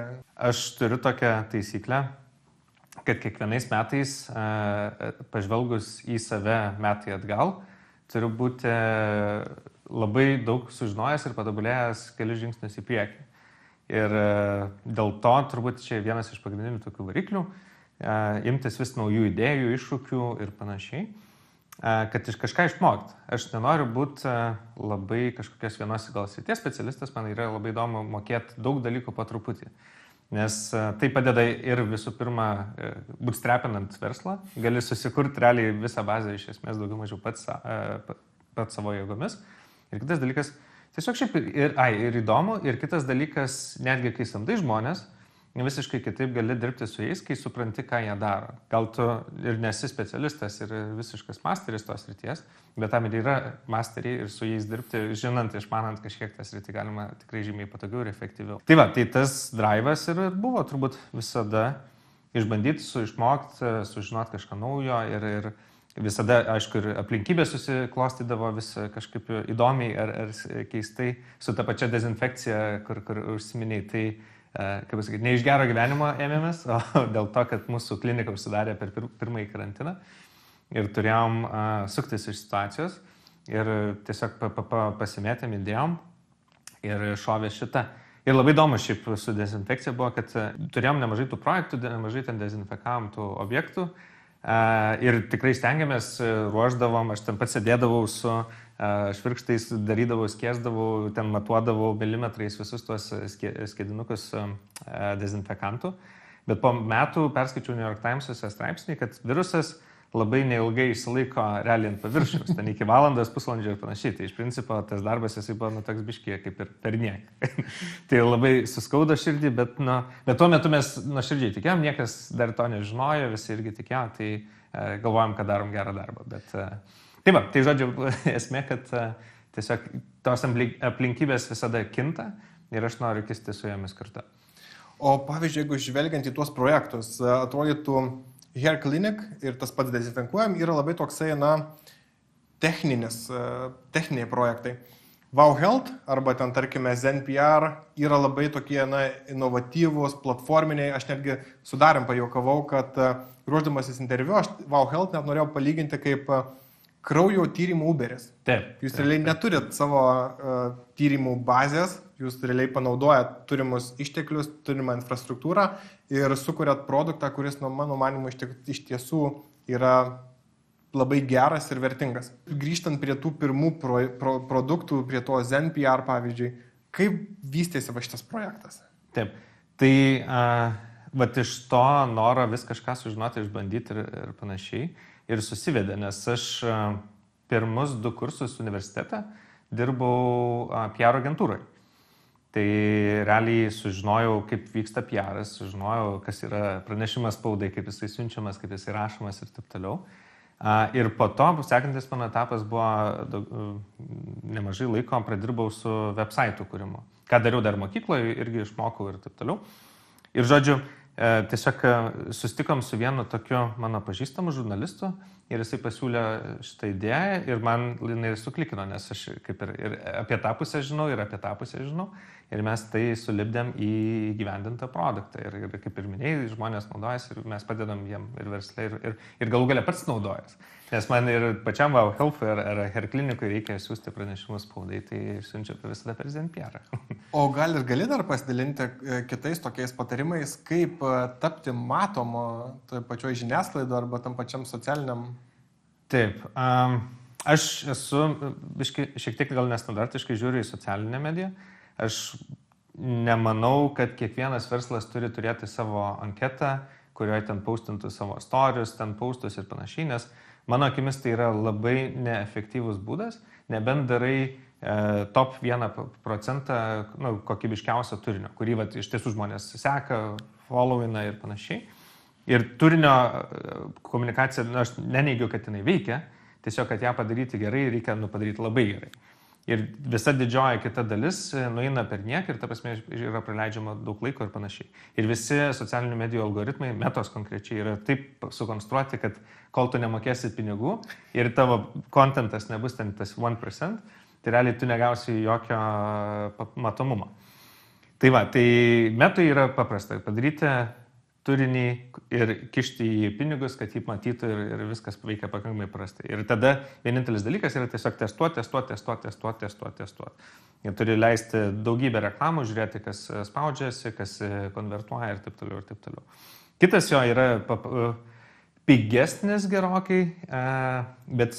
Aš turiu tokią taisyklę, kad kiekvienais metais, pažvelgus į save metai atgal, turiu būti labai daug sužinojęs ir patobulėjęs kelius žingsnius į priekį. Ir dėl to turbūt čia vienas iš pagrindinių tokių variklių, imtis vis naujų idėjų, iššūkių ir panašiai, kad kažką išmokti. Aš nenoriu būti labai kažkokios vienos gal srities specialistas, man yra labai įdomu mokėti daug dalykų po truputį. Nes tai padeda ir visų pirma bootstrapinant verslą, gali susikurti realiai visą bazę iš esmės daugiau mažiau pats savo jėgomis. Ir kitas dalykas, tiesiog šiaip ir įdomu, ir kitas dalykas, netgi kai samdai žmonės, visiškai kitaip gali dirbti su jais, kai supranti, ką jie daro. Gal tu ir nesi specialistas ir visiškas masteris tos srities, bet tam ir yra masteriai ir su jais dirbti, žinant, išmanant kažkiek tą sritį, galima tikrai žymiai patogiau ir efektyviau. Tai tas drive'as ir buvo turbūt visada išbandyti, išmokti, sužinoti kažką naujo ir visada, aišku, ir aplinkybės susiklostydavo vis kažkaip įdomiai ar keistai su ta pačia dezinfekcija, kur užsiminiai. Tai, kaip pasakyti, ne iš gero gyvenimo ėmėmės, o dėl to, kad mūsų klinika užsidarė per pirmąjį karantiną ir turėjom suktis iš situacijos ir tiesiog pasimėtėm, įdėjom ir šovė šitą. Ir labai įdomu šiaip su dezinfekcija buvo, kad turėjom nemažai tų projektų, nemažai ten dezinfekavom tų objektų ir tikrai stengiamės, ruoždavom, aš ten pats sėdėdavau su švirkštais, darydavau, skiesdavau, ten matuodavau milimetrais visus tuos skėdinukus dezinfekantų. Bet po metų perskaičiau New York Times'uose straipsnį, kad virusas labai neilgai išsilaiko realiai ant paviršiaus, ten iki valandos, pusvalandžio ir panašiai. Tai iš principo tas darbas jisai buvo toks biškį kaip ir per nieką. Tai labai suskaudo širdį, bet tuo metu mes nuoširdžiai tikėjom, niekas dar to nežinojo, visi irgi tikėjo, tai galvojom, kad darom gerą darbą. Bet, tai žodžiu, esmė, kad tiesiog tos aplinkybės visada kinta ir aš noriu kisti su jomis kartu. O pavyzdžiui, jeigu žvelgiant į tuos projektus, atrodytų Hair Clinic ir tas pats dezinfekuojam yra labai toksai, techniniai projektai. Wow Health arba ten, tarkime, ZenPR yra labai tokie, inovatyvūs, platforminiai. Aš netgi su Darium pajuokavau, kad ruoždamasis interviu, aš Wow Health net norėjau palyginti kaip kraujo tyrimų Uberis. Taip. Jūs realiai neturit savo tyrimų bazės, jūs realiai panaudojat turimus išteklius, turimą infrastruktūrą ir sukuriat produktą, kuris, mano manimu, iš tiesų yra labai geras ir vertingas. Grįžtant prie tų pirmų produktų, prie to ZenPR pavyzdžiui, kaip vystėsi šitas projektas? Taip, tai iš to noro vis kažką sužinoti, išbandyti ir panašiai ir susivedė, nes aš pirmus 2 kursus universitete dirbau PR agentūrai. Tai realiai sužinojau, kaip vyksta PR'as, sužinojau, kas yra pranešimas spaudai, kaip jisai siunčiamas, kaip jisai rašomas ir taip toliau. Ir po to, sekantis mano etapas buvo nemažai laiko pradirbau su websaitų kūrimu. Ką dariau dar mokykloje, irgi išmokau ir taip toliau. Ir žodžiu, tiesiog susitikom su vienu tokiu mano pažįstamu žurnalistu ir jisai pasiūlė šitą idėją ir man jinai suklikino, nes aš kaip ir apie tą pusę žinau ir apie tą pusę žinau ir mes tai sulipdėm į įgyvendintą produktą ir kaip ir minėjai, žmonės naudojasi ir mes padedam jiem ir verslai ir galų galia pats naudojas. Nes man ir pačiam Wow Health ar Hair Clinicui reikia siūsti pranešimus spaudai, tai siunčia visada per ZenPR. O gal ir gali dar pasidalinti kitais tokiais patarimais, kaip tapti matomu toje pačioje žiniasklaidoje arba tam pačiam socialiniam? Taip, aš esu šiek tiek gal nestandartiškai žiūriu į socialinę mediją. Aš nemanau, kad kiekvienas verslas turi turėti savo anketą, kurioje ten paustintų savo stories, ten paustus ir panašiai, nes mano akimis tai yra labai neefektyvus būdas, nebent darai top 1% kokybiškiausio turinio, kurį iš tiesų žmonės seka, followina ir panašiai. Ir turinio komunikacija, aš neneigiu, kad jinai veikia, tiesiog, kad ją padaryti gerai, reikia padaryti labai gerai. Ir visa didžioji kita dalis nueina per nieką ir ta prasme yra praleidžiama daug laiko ir panašiai. Ir visi socialinių medijų algoritmai, metos konkrečiai, yra taip sukonstruoti, kad kol tu nemokėsi pinigų ir tavo kontentas nebus ten tas 1%, tai realiai tu negausi jokio matomumo. Tai metui yra paprasta padaryti turinį ir kišti į pinigus, kad jį matytų ir viskas veikia pakankamai prastai. Ir tada vienintelis dalykas yra tiesiog testuoti. Jie turi leisti daugybę reklamų, žiūrėti, kas spaudžiasi, kas konvertuoja ir taip toliau. Kitas jo yra pigesnis gerokai, bet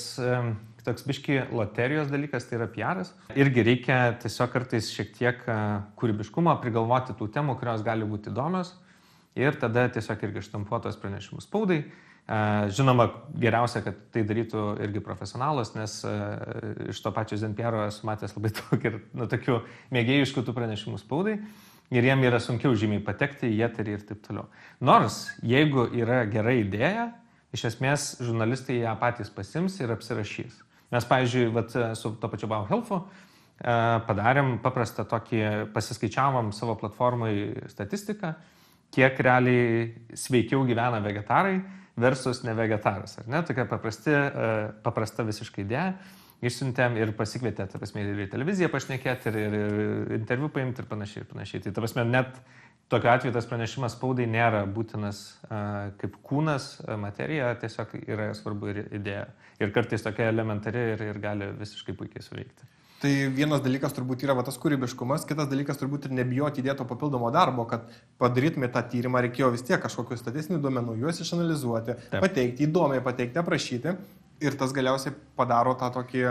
toks biški loterijos dalykas, tai yra PR'as. Irgi reikia tiesiog kartais šiek tiek kūrybiškumo, prigalvoti tų temų, kurios gali būti įdomios. Ir tada tiesiog irgi štampuotos pranešimus spaudai. Žinoma, geriausia, kad tai darytų irgi profesionalas, nes iš to pačio ZenPR esu matęs labai daug ir tokių mėgėjiškų tų pranešimų spaudai. Ir jiem yra sunkiau žymiai patekti į eterį ir taip toliau. Nors, jeigu yra gera idėja, iš esmės žurnalistai ją patys pasims ir apsirašys. Mes, pavyzdžiui, su to pačiu Wow Health'u padarėm paprastą tokį, pasiskaičiavom savo platformai statistiką, kiek realiai sveikiau gyvena vegetarai versus nevegetarus, ar ne? Tokia paprasta visiškai idėja. Išsiuntėm ir pasikvietė, ta prasme, ir į televiziją pašnekėti, ir interviu paimti ir panašiai, ir panašiai. Tai ta prasme, net tokiu atveju tas pranešimas spaudai nėra būtinas kaip kūnas, materija, tiesiog yra svarbu ir idėja. Ir kartais tokia elementari ir gali visiškai puikiai suveikti. Tai vienas dalykas turbūt yra tas kūrybiškumas, kitas dalykas turbūt ir nebijoti įdėto papildomo darbo, kad padarytume tą tyrimą, reikėjo vis tiek kažkokių statistinių duomenų, juos išanalizuoti, pateikti, įdomiai pateikti, aprašyti. Ir tas galiausiai padaro tą tokį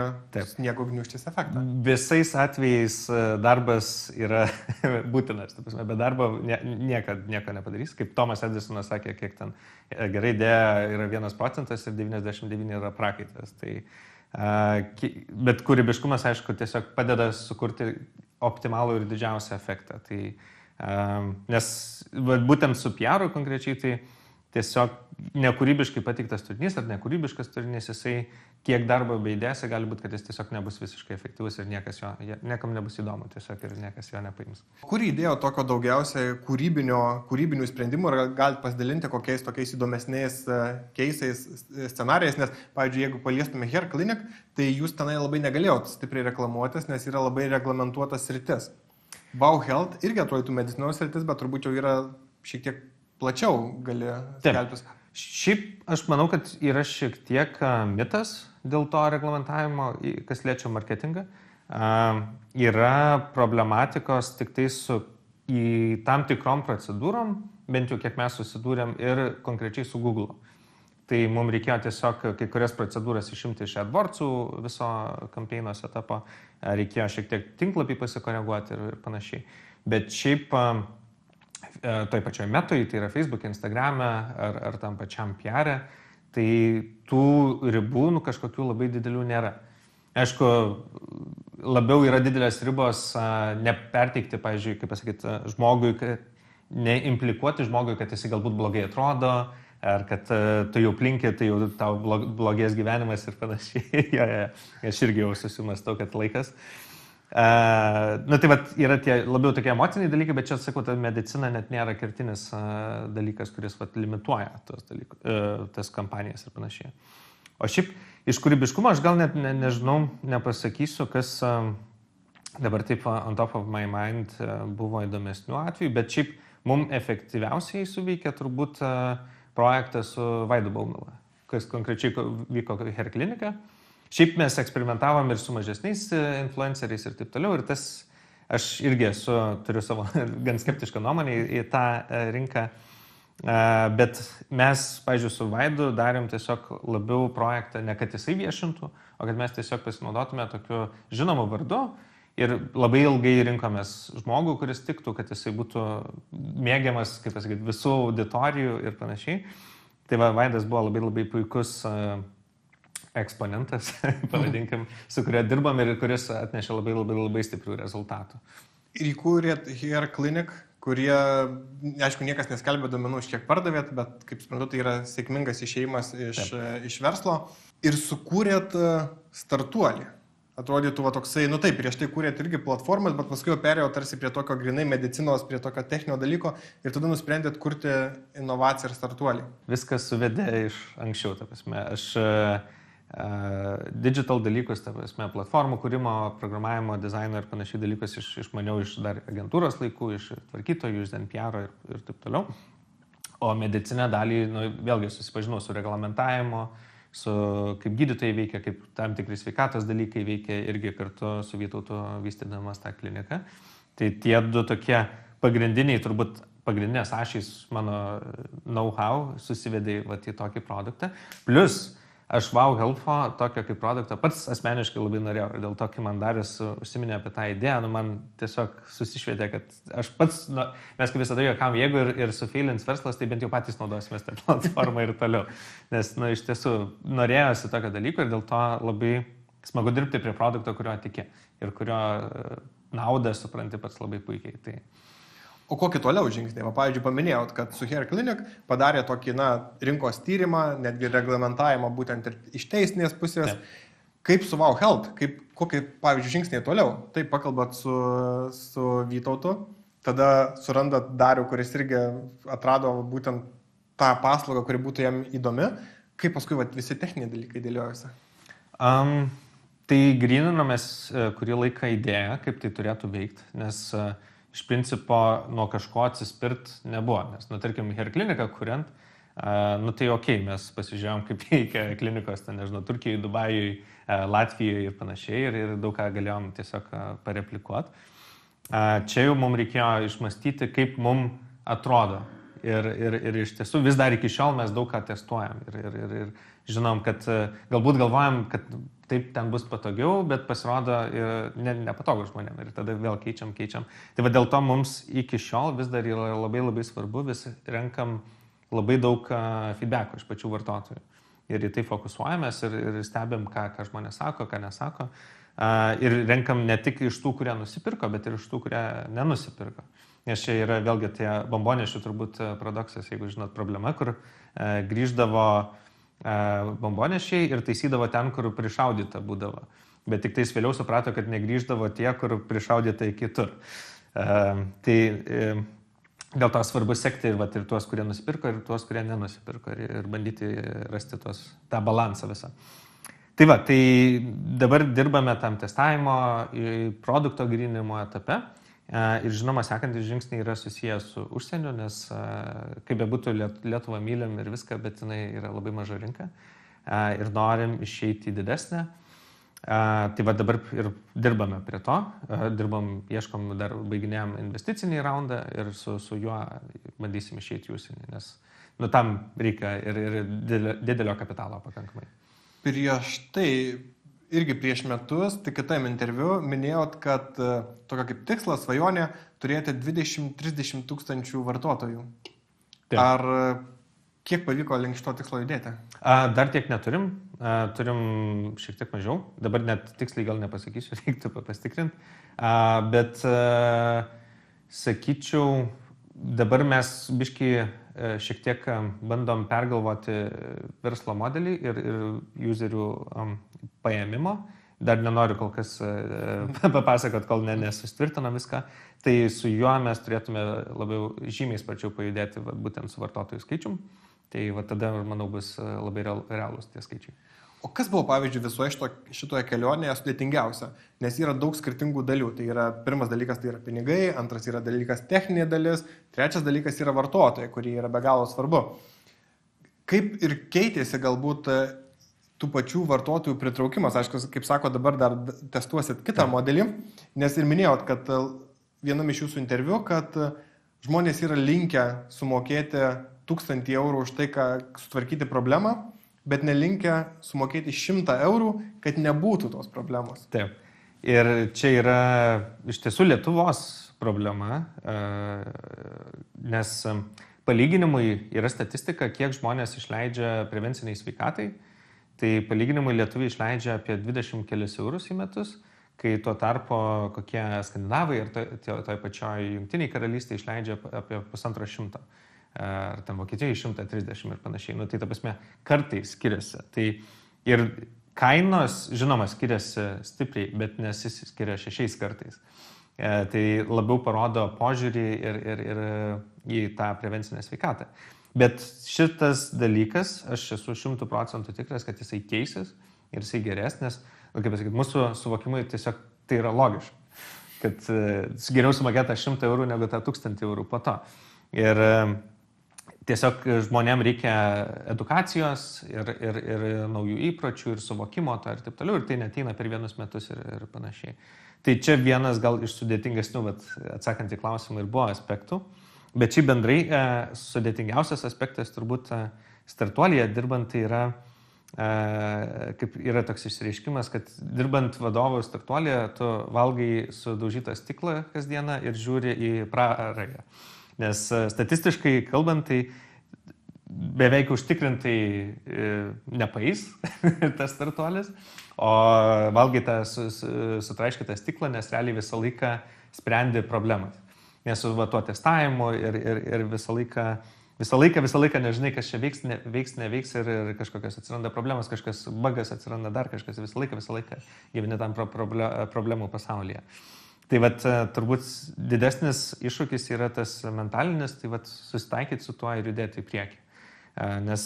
sniego gniūžtės efektą. Visais atvejais darbas yra būtinas. Be darbo nieko nepadarys. Kaip Tomas Edisonas sakė, kiek ten gerai idėja yra 1% ir 99 yra prakaitas. Tai, bet kūrybiškumas, aišku, tiesiog padeda sukurti optimalų ir didžiausią efektą. Tai, nes būtent su PR konkrečiai tai tiesiog nekūrybiškai pateiktas turinys ar nekūrybiškas turinys, jisai kiek darbo beidėsi, gali būti, kad jis tiesiog nebus visiškai efektyvus ir niekam nebus įdomu tiesiog ir niekas jo nepaims. Kur įdėjo tokio daugiausiai kūrybinių sprendimų ir galite pasidalinti kokiais tokiais įdomesniais keisais, scenarijais, nes, pavyzdžiui, jeigu paliestume Hair Clinic, tai jūs tenai labai negalėjot stipriai reklamuotis, nes yra labai reglamentuotas sritis. Wow Health irgi atrodytų medicinos sritis, bet turbūt jau yra šiek tiek plačiau gali skelbtis. Šiaip aš manau, kad yra šiek tiek mitas dėl to reglamentavimo, kas liečia marketingą. Yra problematikos tik tai į tam tikrom procedūrom, bent jau kiek mes susidūrėm ir konkrečiai su Google. Tai mums reikėjo tiesiog kai kurias procedūras išimti iš AdWords'ų viso kampeino setupo, reikėjo šiek tiek tinklapį pasikoreguoti ir panašiai. Bet šiaip toj pačioj metoj, tai yra Facebook, Instagram'e ar tam pačiam PR', tai tų ribų kažkokių labai didelių nėra. Aišku, labiau yra didelės ribos neperteikti, pavyzdžiui, kaip pasakyti, žmogui, neimplikuoti žmogui, kad jis galbūt blogai atrodo, ar kad tu jau plinki, tai jau tau blogės gyvenimas ir panašiai. Aš irgi jau susimastau, kad laikas. Tai vat, yra tie labiau tokie emociniai dalykai, bet čia, sakau, ta medicina net nėra kertinis dalykas, kuris limituoja tas kampanijas ir panašiai. O šiaip iš kūrybiškumo aš gal net nežinau, nepasakysiu, kas dabar taip on top of my mind buvo įdomesnių atvejų, bet šiaip mums efektyviausiai suveikia turbūt projektas su Vaidu Baumila, kas konkrečiai vyko Hair Clinic'e. Šiaip mes eksperimentavom ir su mažesniais influenceriais ir taip toliau, ir tas aš irgi turiu savo gan skeptišką nuomonę į tą rinką, bet mes, pavyzdžiui, su Vaidu darėm tiesiog labiau projektą, ne kad jisai viešintų, o kad mes tiesiog pasinaudotume tokiu žinomu vardu ir labai ilgai rinkomės žmogų, kuris tiktų, kad jisai būtų mėgiamas, kaip pasakyti, visų auditorijų ir panašiai. Tai Vaidas buvo labai labai puikus eksponentas, pavadinkim, su kuria dirbam ir kuris atnešė labai stiprių rezultatų. Ir įkūrėt Hair Clinic, kurie, aišku, niekas neskelbė duomenų, iš kiek pardavėt, bet, kaip suprantu, tai yra sėkmingas išėjimas iš verslo. Ir sukūrėt startuolį. Atrodytų toksai, taip, prieš tai kūrėt irgi platformas, bet paskui jau perėjo tarsi prie tokio grinai medicinos, prie tokio techninio dalyko ir tada nusprendėt kurti inovaciją ir startuolį. Viskas suvedė iš anksčiau, ta prasme. Aš digital dalykus, ta prasme, platformų kūrimo, programavimo, dizaino ir panašiai dalykus išmaniau iš dar agentūros laikų, iš tvarkytojų, iš NPR ir taip toliau. O medicinę dalį, vėlgi susipažinau su reglamentavimu, su kaip gydytojai veikia, kaip tam tikri sveikatos dalykai veikia, irgi kartu su Vytautu vystydamas tą kliniką. Tai tie du tokie pagrindiniai, turbūt pagrindinės ašys mano know-how susivedė į tokį produktą. Plus, aš Wow Health'o tokio kaip produktą pats asmeniškai labai norėjau ir dėl to, kai man Darius užsiminė apie tą idėją, man tiesiog susišvietė, kad aš pats, mes kaip visada juokavom, jeigu ir sufeilins verslas, tai bent jau patys naudosime tą platformą ir toliau. Nes, iš tiesų, norėjosi tokio dalyko ir dėl to labai smagu dirbti prie produkto, kurio tiki ir kurio naudą supranti pats labai puikiai. Tai... O kokį toliau žingsnį? Pavyzdžiui, paminėjot, kad su Hair Clinic padarė tokį rinkos tyrimą, netgi reglamentavimą būtent ir iš teisinės pusės. Kaip su Wow Health? Kokie, pavyzdžiui, žingsniai toliau? Taip, pakalbat su Vytautu, tada surandat Darių, kuris irgi atrado būtent tą paslaugą, kuri būtų jam įdomi, kaip paskui visi techniniai dalykai dėliojasi? Tai grininomės kurį laiką idėją, kaip tai turėtų veikti, nes iš principo nuo kažko atsispirt nebuvo, nes, tarkim, hair kliniką kuriant, tai okei, mes pasižiūrėjom, kaip veikia klinikos, nežinau, Turkijoje, Dubajuje, Latvijoje ir panašiai, ir daug ką galėjom tiesiog pareplikuoti. Čia jau mums reikėjo išmastyti, kaip mums atrodo. Ir iš tiesų vis dar iki šiol mes daug ką testuojam. Ir žinom, kad galbūt galvojam, kad taip ten bus patogiau, bet pasirodo nepatogu žmonėm. Ir tada vėl keičiam. Tai va dėl to mums iki šiol vis dar yra labai labai svarbu, vis renkam labai daug feedbackų iš pačių vartotojų. Ir į tai fokusuojamės ir stebim, ką žmonės sako, ką nesako. Ir renkam ne tik iš tų, kurie nusipirko, bet ir iš tų, kurie nenusipirko. Nes čia yra vėlgi tie bombonešių turbūt paradoksas, jeigu žinot, problema, kur grįždavo bombonešiai ir taisydavo ten, kur prišaudyta būdavo. Bet tik tais vėliau suprato, kad negrįždavo tie, kur prišaudyta į kitur. Dėl to svarbu sekti ir tuos, kurie nusipirko, ir tuos, kurie nenusipirko, ir bandyti rasti tą balansą visą. Tai dabar dirbame tam testavimo, produkto gryninimo etape. Ir žinoma, sekantis žingsniai yra susijęs su užsieniu, nes kaip bebūtų Lietuvą mylim ir viską, bet jinai yra labai maža rinka ir norim išeiti į didesnę. Tai dabar ir dirbame prie to, ieškom dar baiginėjom investicinį raundą ir su juo bandysim išeiti į užsienį, nes tam reikia ir didelio kapitalo pakankamai. Prieš metus, tik kitam interviu, minėjot, kad tokia kaip tikslas, svajonė, turėti 20-30 tūkstančių vartotojų. Taip. Ar kiek pavyko link šito tikslo judėti? Dar tiek neturim, turim šiek tiek mažiau, dabar net tiksliai gal nepasakysiu, reiktų pasitikrinti, bet sakyčiau, dabar mes biškį šiek tiek bandom pergalvoti verslo modelį ir userių paėmimo. Dar nenoriu kol kas papasakot, kol nesustvirtino viską. Tai su juo mes turėtume labiau žymiai sparčiau pajudėti būtent su vartotojų skaičium. Tai tada, manau, bus labai realūs tie skaičiai. O kas buvo, pavyzdžiui, visoje šitoje kelionėje sudėtingiausia? Nes yra daug skirtingų dalių. Tai yra pirmas dalykas, tai yra pinigai, antras yra dalykas techninė dalis, trečias dalykas yra vartotojai, kurie yra be galo svarbu. Kaip ir keitėsi galbūt tų pačių vartotojų pritraukimas? Aišku, kaip sako, dabar dar testuosit kitą modelį, nes ir minėjot, kad vienam iš jūsų interviu, kad žmonės yra linkę sumokėti 1000 eurų už tai, kad sutvarkyti problemą, bet nelinkę sumokėti 100 eurų, kad nebūtų tos problemos. Taip. Ir čia yra iš tiesų Lietuvos problema, nes palyginimui yra statistika, kiek žmonės išleidžia prevenciniai sveikatai. Tai palyginimui lietuviai išleidžia apie 20 kelius eurus į metus, kai tuo tarpu kokie skandinavai ir toj pačioj Jungtiniai karalystėje išleidžia apie 150. Ar ten Vokietijoje 130 ir panašiai. Tai ta prasme, kartai skiriasi. Tai ir kainos, žinoma, skiriasi stipriai, bet nesiskiria 6 kartais. Tai labiau parodo požiūrį ir į tą prevencinę sveikatą. Bet šitas dalykas, aš esu 100% tikras, kad jisai keisis ir jisai gerės, nes, kaip pasakyti, mūsų suvokimai tiesiog tai yra logiška, kad geriau sumokėti 100 eurų negu tą 1000 eurų po to. Ir tiesiog žmonėm reikia edukacijos ir naujų įpročių ir suvokimo to ir taip toliau, ir tai neteina per vienus metus ir panašiai. Tai čia vienas gal iš sudėtingesnių, atsakant į klausimą, ir buvo aspektų. Bet šiaip bendrai sudėtingiausias aspektas turbūt startuolyje dirbant tai yra, kaip yra toks išsireiškimas, kad dirbant vadovų startuolyje tu valgai sudaužytą stiklą kasdieną ir žiūri į prarają. Nes statistiškai kalbant, tai beveik užtikrintai nepaeis tas startuolis, o valgai tą sutraiškytą stiklą, nes realiai visą laiką sprendi problemas. Nes su tuo testavimu ir visą laiką nežinai, kas čia neveiks ir kažkokios atsiranda problemas, kažkas bugas atsiranda, dar kažkas visą laiką gyveni tam problemų pasaulyje. Tai turbūt didesnis iššūkis yra tas mentalinis, tai susitaikyti su tuo ir judėti į priekį. Nes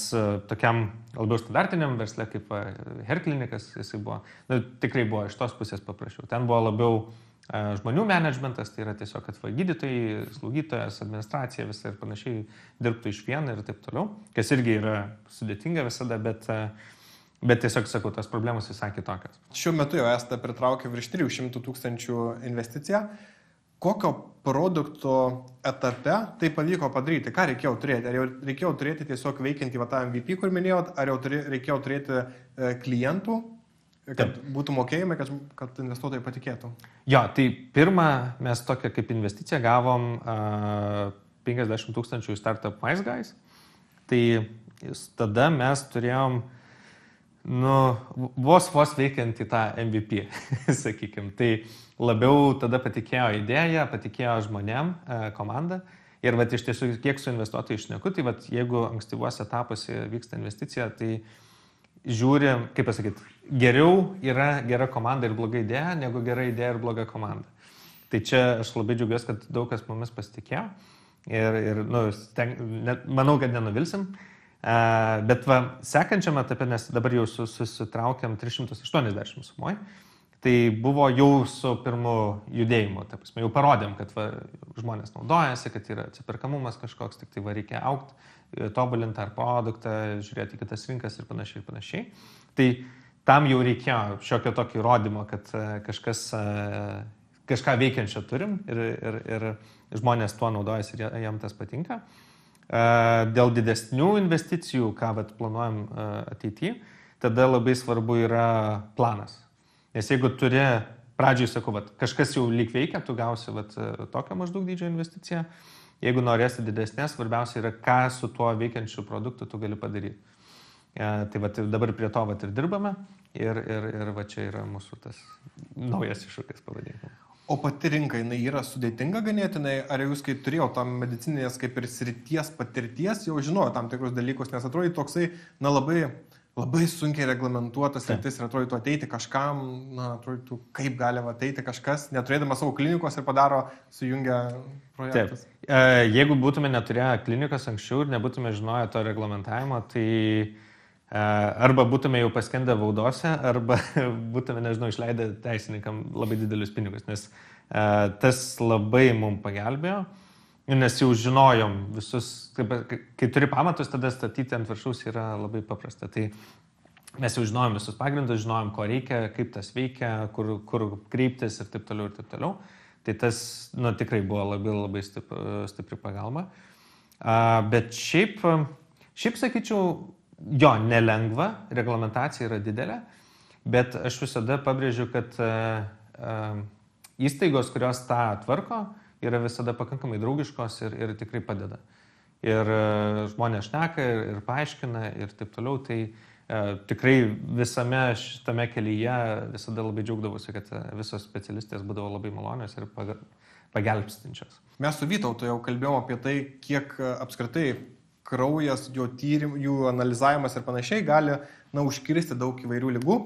tokiam labiau standartiniam versle, kaip Herklinikas, jisai buvo, tikrai buvo iš tos pusės paprasčiau. Ten buvo labiau žmonių managementas, tai yra tiesiog, kad gydytojai, slaugytojas, administracija visą ir panašiai dirbtų iš vieną ir taip toliau, kas irgi yra sudėtinga visada, bet tiesiog, sakau, tos problemos visai kitokios. Šiuo metu jau esate pritraukę virš 300 000 investiciją. Kokio produkto etape tai pavyko padaryti? Ką reikėjo turėti? Ar jau reikėjo turėti tiesiog veikiantį tą MVP, kur minėjot, ar jau reikėjo turėti klientų, kad būtų mokėjimai, kad investuotojai patikėtų? Jo, tai pirmą mes tokią kaip investiciją gavom 50 000 į Startup Wise Guys. Tai tada mes turėjom vos veikiantį tą MVP, sakykime. Tai labiau tada patikėjo idėją, patikėjo žmonėm, komandą. Ir iš tiesų, kiek su investuotojai šneku, tai jeigu ankstyvuose etapuose vyksta investicija, tai žiūri, kaip pasakyti, geriau yra gera komanda ir bloga idėja, negu gera idėja ir bloga komanda. Tai čia aš labai džiaugiuosi, kad daug kas mumis pasitikėjo ir manau, kad nenuvilsim. Bet sekančiam etape, nes dabar jau susitraukiam 380 sumoj, tai buvo jau su pirmu judėjimu. Ta prasme, jau parodėm, kad žmonės naudojasi, kad yra atsiperkamumas kažkoks, tik tai reikia augti, tobulinti ar produktą, žiūrėti kitas rinkas ir panašiai. Tai tam jau reikėjo šiokio tokio įrodymo, kad kažką veikiančio turim ir žmonės tuo naudojasi ir jam tas patinka. Dėl didesnių investicijų, ką planuojam ateityje, tada labai svarbu yra planas. Nes jeigu turi, pradžiai sakau, kažkas jau lyg veikia, tu gausi tokią maždaug dydžio investiciją. Jeigu norėsi didesnės, svarbiausia yra, ką su tuo veikiančiu produktu tu gali padaryti. Tai dabar prie to ir dirbame ir čia yra mūsų tas naujas iššūkis, pavadinkime. O pati rinka, jinai yra sudėtinga ganėtinai, ar jūs, kai turėjau tam medicinės kaip ir srities patirties, jau žinojo tam tikrus dalykus, nes atrodo toksai, labai sunkiai reglamentuotas sritis ir atrodo ateiti kažkam, atrodo, kaip galima ateiti kažkas, neturėdamas savo klinikos ir sujungia projektus. Taip. Jeigu būtume neturėję klinikos anksčiau ir nebūtume žinoję to reglamentavimo, tai arba būtume jau paskendę vaudose, arba būtume, išleidę teisininkam labai didelius pinigus, nes tas labai mums pagelbėjo, nes jau žinojom visus, kai turi pamatus, tada statyti ant viršaus yra labai paprasta. Tai mes jau žinojom visus pagrindus, žinojom, ko reikia, kaip tas veikia, kur kreiptis ir taip toliau ir taip toliau. Tai tas tikrai buvo labai stipri pagalba. Bet šiaip sakyčiau, jo, nelengva, reglamentacija yra didelė, bet aš visada pabrėžiu, kad įstaigos, kurios tą tvarko, yra visada pakankamai draugiškos ir tikrai padeda. Ir žmonės šneka ir paaiškina ir taip toliau, tai tikrai visame šitame kelyje visada labai džiaugdavosi, kad visos specialistės būdavo labai malonios ir pagelbstinčios. Mes su Vytautu jau kalbėjom apie tai, kiek apskritai kraujas, jo tyrimų, jų analizavimas ir panašiai gali užkirsti daug įvairių ligų,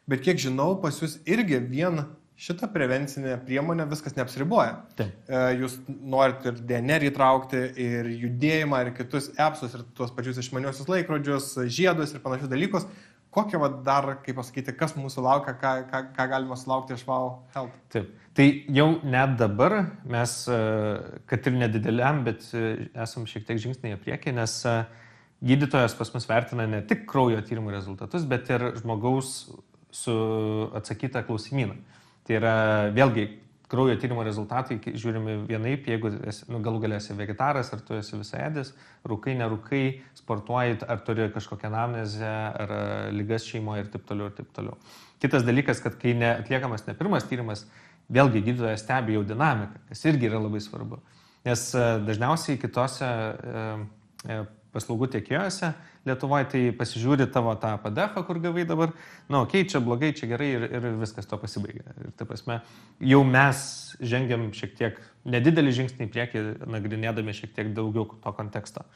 bet kiek žinau, pas jūs irgi vien šitą prevencinę priemonę viskas neapsiriboja. Taip. Jūs norite ir DNR įtraukti, ir judėjimą, ir kitus appsus, ir tuos pačius išmaniuosius laikrodžius, žiedus ir panašius dalykus. Kokia dar, kaip pasakyti, kas mūsų laukia, ką galima sulaukti iš Wow Health? Taip. Tai jau net dabar mes, kad ir nedideliam, bet esam šiek tiek žingsnėje priekį, nes gydytojas pas mus vertina ne tik kraujo tyrimų rezultatus, bet ir žmogaus su atsakytą klausimyną. Tai yra vėlgi kraujo tyrimo rezultatai žiūrimi vienaip, jeigu galų gale esi vegetaras, ar tu esi visaėdis, rūkai, nerūkai, sportuoji, ar turi kažkokią anamnezę, ar ligas šeimoje ir taip toliau ir taip toliau. Kitas dalykas, kad kai atliekamas ne pirmas tyrimas, vėlgi gydytojas stebi jau dinamiką, kas irgi yra labai svarbu. Nes dažniausiai kitose paslaugų tiekėjuose Lietuvoje tai pasižiūri tavo tą PDF-ą, kur gavai dabar, čia blogai, čia gerai ir viskas to pasibaigia. Ir ta prasme, jau mes žengiam šiek tiek nedidelį žingsnį į priekį, nagrinėdami šiek tiek daugiau to konteksto.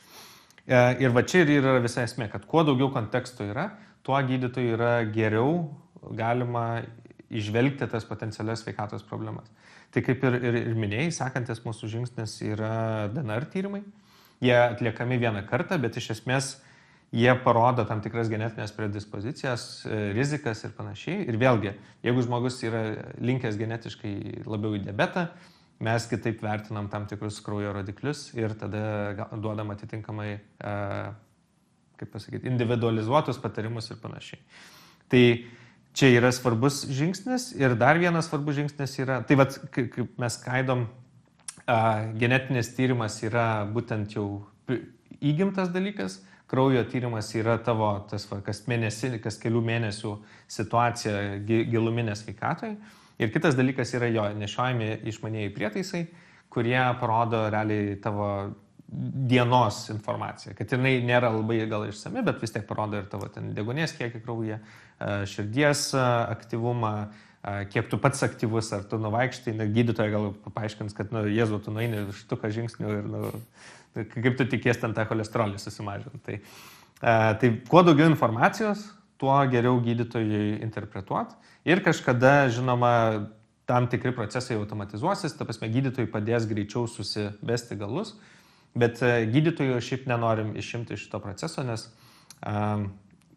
Ir čia ir yra visa esmė, kad kuo daugiau konteksto yra, tuo gydytojui yra geriau galima išvelgti tas potencialias sveikatos problemas. Tai kaip ir minėjai, sekantis mūsų žingsnis yra DNR tyrimai. Jie atliekami vieną kartą, bet iš esmės jie parodo tam tikras genetinės predispozicijas, rizikas ir panašiai. Ir vėlgi, jeigu žmogus yra linkęs genetiškai labiau į diabetą, mes kitaip vertinam tam tikrus kraujo rodiklius ir tada duodam atitinkamai, kaip pasakyti, individualizuotus patarimus ir panašiai. Tai čia yra svarbus žingsnis ir dar vienas svarbus žingsnis yra, tai vat, kaip mes skaidom, genetinis tyrimas yra būtent jau įgimtas dalykas, kraujo tyrimas yra tavo tas kas kelių mėnesių situacija giluminės sveikatoje. Ir kitas dalykas yra jo nešiojami išmanieji prietaisai, kurie parodo realiai tavo dienos informaciją. Kad jinai nėra labai gal išsami, bet vis tiek parodo ir tavo deguonies kiekį kraujyje, širdies aktyvumą, kiek tu pats aktyvus, ar tu nuvaikštai, gydytoja gal paaiškins, kad Jėzau, tu nueini štuką žingsnių ir kaip tu tikės ten tą cholesterolį susimažinti. Tai kuo daugiau informacijos, tuo geriau gydytojai interpretuot. Ir kažkada, žinoma, tam tikri procesai automatizuosis, ta prasme, gydytojai padės greičiau susivesti galus, bet gydytojų šiaip nenorim išimti iš šito proceso, nes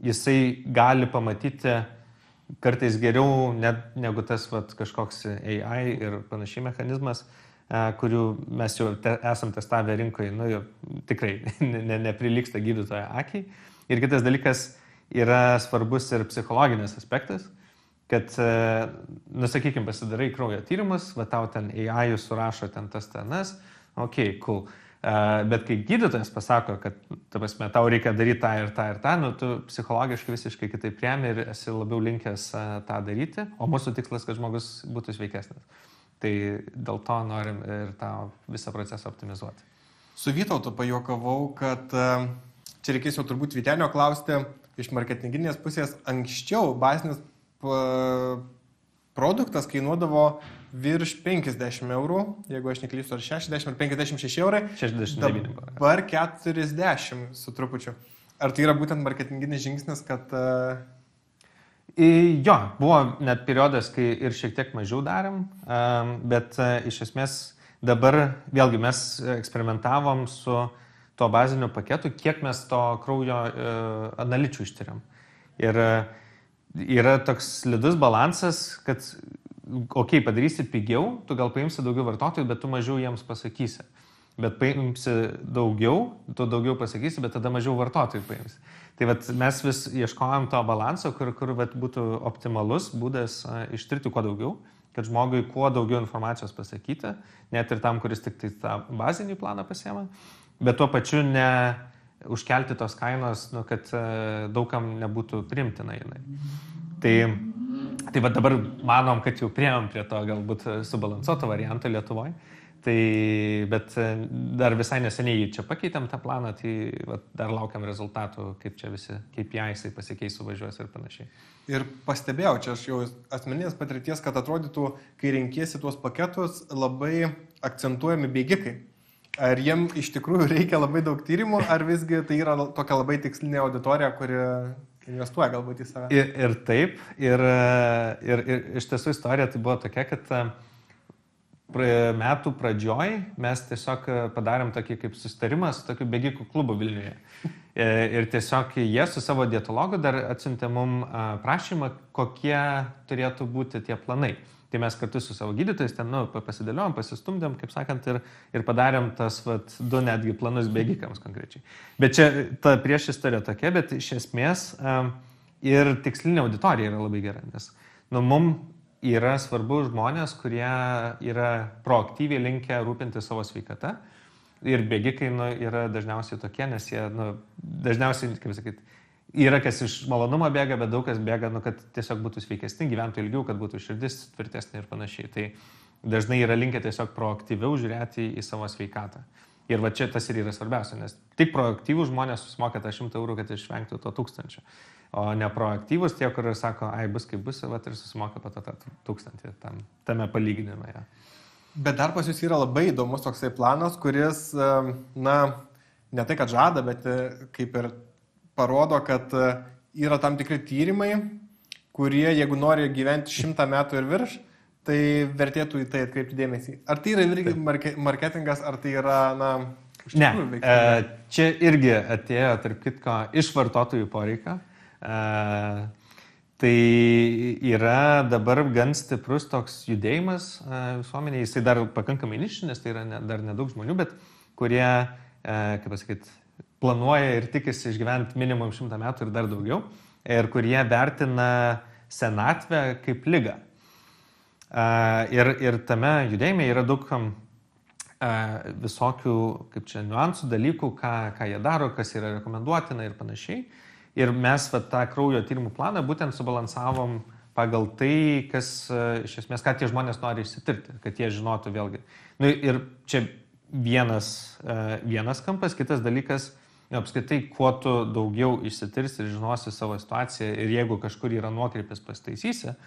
jisai gali pamatyti kartais geriau net negu tas kažkoks AI ir panašiai mechanizmas, kurių mes jau esam testavę rinkoje, tikrai neprilyksta gydytojo akiai. Ir kitas dalykas yra svarbus ir psichologinis aspektas, kad, sakykime, pasidarai kraujo tyrimus, tau ten AI surašo ten tas tenas, ok, cool. Bet kai gydytojas pasako, kad tau reikia daryti tą ir tą ir tą, tu psichologiškai visiškai kitaip priemi ir esi labiau linkęs tą daryti, o mūsų tikslas, kad žmogus būtų sveikesnis. Tai dėl to norim ir tą visą procesą optimizuoti. Su Vytautu pajuokavau, kad čia reikės jau turbūt Vytenio klausti iš marketinginės pusės. Anksčiau bazinis produktas kainuodavo virš 50 eurų, jeigu aš neklystu, ar 60 ar 56 eurai. 69. Dabar 40 su trupučiu. Ar tai yra būtent marketinginis žingsnis, kad... Jo, buvo net periodas, kai ir šiek tiek mažiau darėm, bet iš esmės dabar vėlgi mes eksperimentavom su tuo baziniu paketu, kiek mes to kraujo analičių ištiriam. Ir yra toks slidus balansas, kad padarysi pigiau, tu gal paimsi daugiau vartotojų, bet tu mažiau jiems pasakysi. Bet paimsi daugiau, tu daugiau pasakysi, bet tada mažiau vartotojų paimsi. Tai mes vis ieškojom to balanso, kur būtų optimalus būdas ištirti kuo daugiau, kad žmogui kuo daugiau informacijos pasakyti, net ir tam, kuris tik tai tą bazinį planą pasiema, bet tuo pačiu ne užkelti tos kainos, kad daugam nebūtų priimtina jinai. Tai dabar manom, kad jau priėjom prie to galbūt subalansuoto varianto Lietuvoje. Bet dar visai neseniai jį čia pakeitėm tą planą, tai dar laukiam rezultatų, kaip čia visi KPI pasikeis, suvažiuos ir panašiai. Ir pastebėjau, čia aš jau asmeninės patirties, kad atrodytų, kai renkėsi tuos paketus, labai akcentuojami bėgikai. Ar jiem iš tikrųjų reikia labai daug tyrimų, ar visgi tai yra tokia labai tikslinė auditorija, kuri investuoja galbūt į save? Ir taip, ir iš tiesų istorija tai buvo tokia, kad metų pradžioj mes tiesiog padarėm tokį kaip susitarimą su tokiu bėgikų klubu Vilniuje. Ir tiesiog jie su savo dietologu dar atsiuntė mum prašymą, kokie turėtų būti tie planai. Tai mes kartu su savo gydytojais ten pasidėliojom, pasistumdėm, kaip sakant, ir padarėm tas 2 netgi planus bėgikams konkrečiai. Bet čia ta priešistorija tokia, bet iš esmės ir tikslinė auditorija yra labai gera, nes mum yra svarbu žmonės, kurie yra proaktyviai linkę rūpinti savo sveikata. Ir bėgikai yra dažniausiai tokie, nes jie dažniausiai, kaip sakyti, yra kas iš malonumo bėga, bet daug kas bėga, kad tiesiog būtų sveikesni, gyventų ilgiau, kad būtų širdis tvirtesnė ir panašiai. Tai dažnai yra linkę tiesiog proaktyviau žiūrėti į savo sveikatą. Ir čia tas ir yra svarbiausia, nes tik proaktyvų žmonės susimoka tą 100 eurų, kad išvengtų to 1000. O neproaktyvus tie, kur sako, bus kaip bus, ir susimoka po tą 1000 tame palyginime. Ja. Bet dar pas jūs yra labai įdomus toksai planas, kuris, ne tai, kad žada, bet kaip ir parodo, kad yra tam tikri tyrimai, kurie, jeigu nori gyventi 100 metų ir virš, tai vertėtų į tai atkreipti dėmesį. Ar tai yra irgi marketingas, ar tai yra, Ne, čia irgi atėjo, tarp kitko, iš vartotojų poreikio. Tai yra dabar gan stiprus toks judėjimas visuomenėje, jisai dar pakankamai nišinis, tai yra dar nedaug žmonių, bet kurie, kaip pasakyti, planuoja ir tikisi išgyventi minimum 100 metų ir dar daugiau, ir kurie vertina senatvę kaip ligą. Ir tame judėjime yra daug visokių, kaip čia, niuansų, dalykų, ką jie daro, kas yra rekomenduotina ir panašiai. Ir mes tą kraujo tyrimų planą būtent subalansavom pagal tai, kas iš esmės, ką tie žmonės nori išsitirti, kad jie žinotų vėlgi. Nu, ir čia vienas kampas, kitas dalykas, apskritai, kuo tu daugiau išsitirsi ir žinosi savo situaciją ir jeigu kažkur yra nuokrypis pasitaisysi,